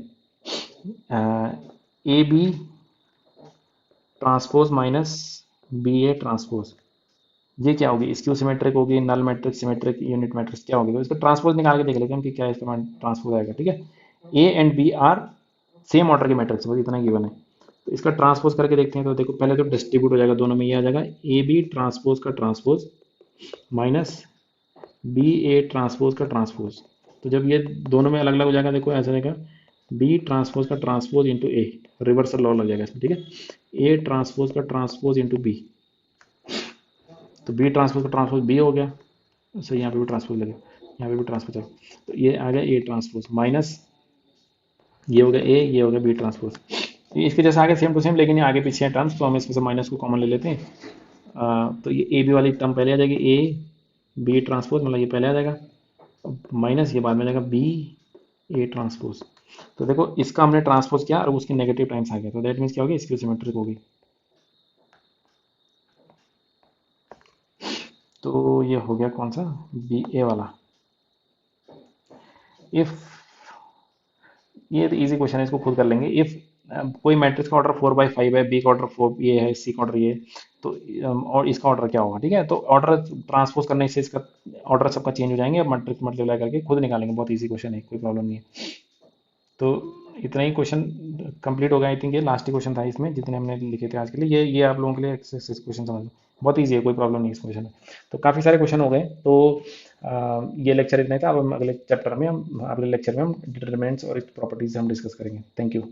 A B transpose minus B A transpose, ये क्या होगी, स्क्यू सिमेट्रिक होगी, null matrix, symmetric, unit matrix क्या होगी, तो इसका ट्रांसपोज निकाल के देख लेते हैं कि क्या इसका ट्रांसपोज आएगा, ठीक है। A and B are same order के मैट्रिक्स, बस इतना गिवन है, तो इसका ट्रांसपोज करके देखते हैं, तो देखो पहले तो डिस्ट्रीब्यूट हो जाएगा दोनों में, ये आ जाएगा ए बी ट्रांसपोज का transpose minus B A transpose का ट्रांसपोज, तो जब ये दोनों में अलग अलग हो जाएगा, देखो ऐसा रहेगा, बी ट्रांसपोज का ट्रांसपोज इंटू ए, रिवर्सल लॉ लग जाएगा इसमें, ठीक है। ए ट्रांसपोज का ट्रांसपोज इंटू बी, तो बी ट्रांसपोज का ट्रांसपोज बी हो गया, सही, यहाँ पे भी ट्रांसपोज लगे, यहाँ पे भी ट्रांसपोज है, तो ये आ गया ए ट्रांसपोज माइनस, ये हो गया ए, ये हो गया बी ट्रांसपोज, तो इसके जैसे आगे सेम टू सेम, लेकिन ये आगे पीछे है टर्म्स, तो हम इसमें से माइनस को कॉमन ले लेते हैं। तो ये ए बी वाली टर्म पहले आ जाएगी, ए बी ट्रांसपोज, मतलब ये पहले आ जाएगा, माइनस ये बाद में आ जाएगा बी ए ट्रांसपोज, तो देखो इसका हमने ट्रांसपोज किया और उसकी नेगेटिव टाइम्स आ गया, तो दैट मीन्स क्या होगी, इसकी सिमेट्रिक होगी, तो ये हो गया कौन सा, बी ए वाला। इफ, ये इजी क्वेश्चन है, इसको खुद कर लेंगे। इफ कोई मैट्रिक्स का ऑर्डर 4/5 है, बी का ऑर्डर 4 ये है, सी का ऑर्डर ये है, तो और इसका ऑर्डर क्या होगा, ठीक है, तो ऑर्डर ट्रांसपोज करने से इसका ऑर्डर सबका चेंज हो जाएंगे, अब मैट्रिक्स मल्टीप्लाई करके खुद निकालेंगे, बहुत इजी क्वेश्चन है, कोई प्रॉब्लम नहीं है। तो इतना ही क्वेश्चन कंप्लीट हो गया, आई थिंक ये लास्ट ही क्वेश्चन था इसमें जितने हमने लिखे थे आज के लिए, ये आप लोगों के लिए एक्सरसाइज क्वेश्चन समझ लो, बहुत ईजी है, कोई प्रॉब्लम नहीं इस क्वेश्चन में। तो काफ़ी सारे क्वेश्चन हो गए, तो ये लेक्चर इतना ही था, अब हम अगले चैप्टर में, हम अगले लेक्चर में हम डिटरमिनेंट्स और प्रॉपर्टीज हम डिस्कस करेंगे। Thank you.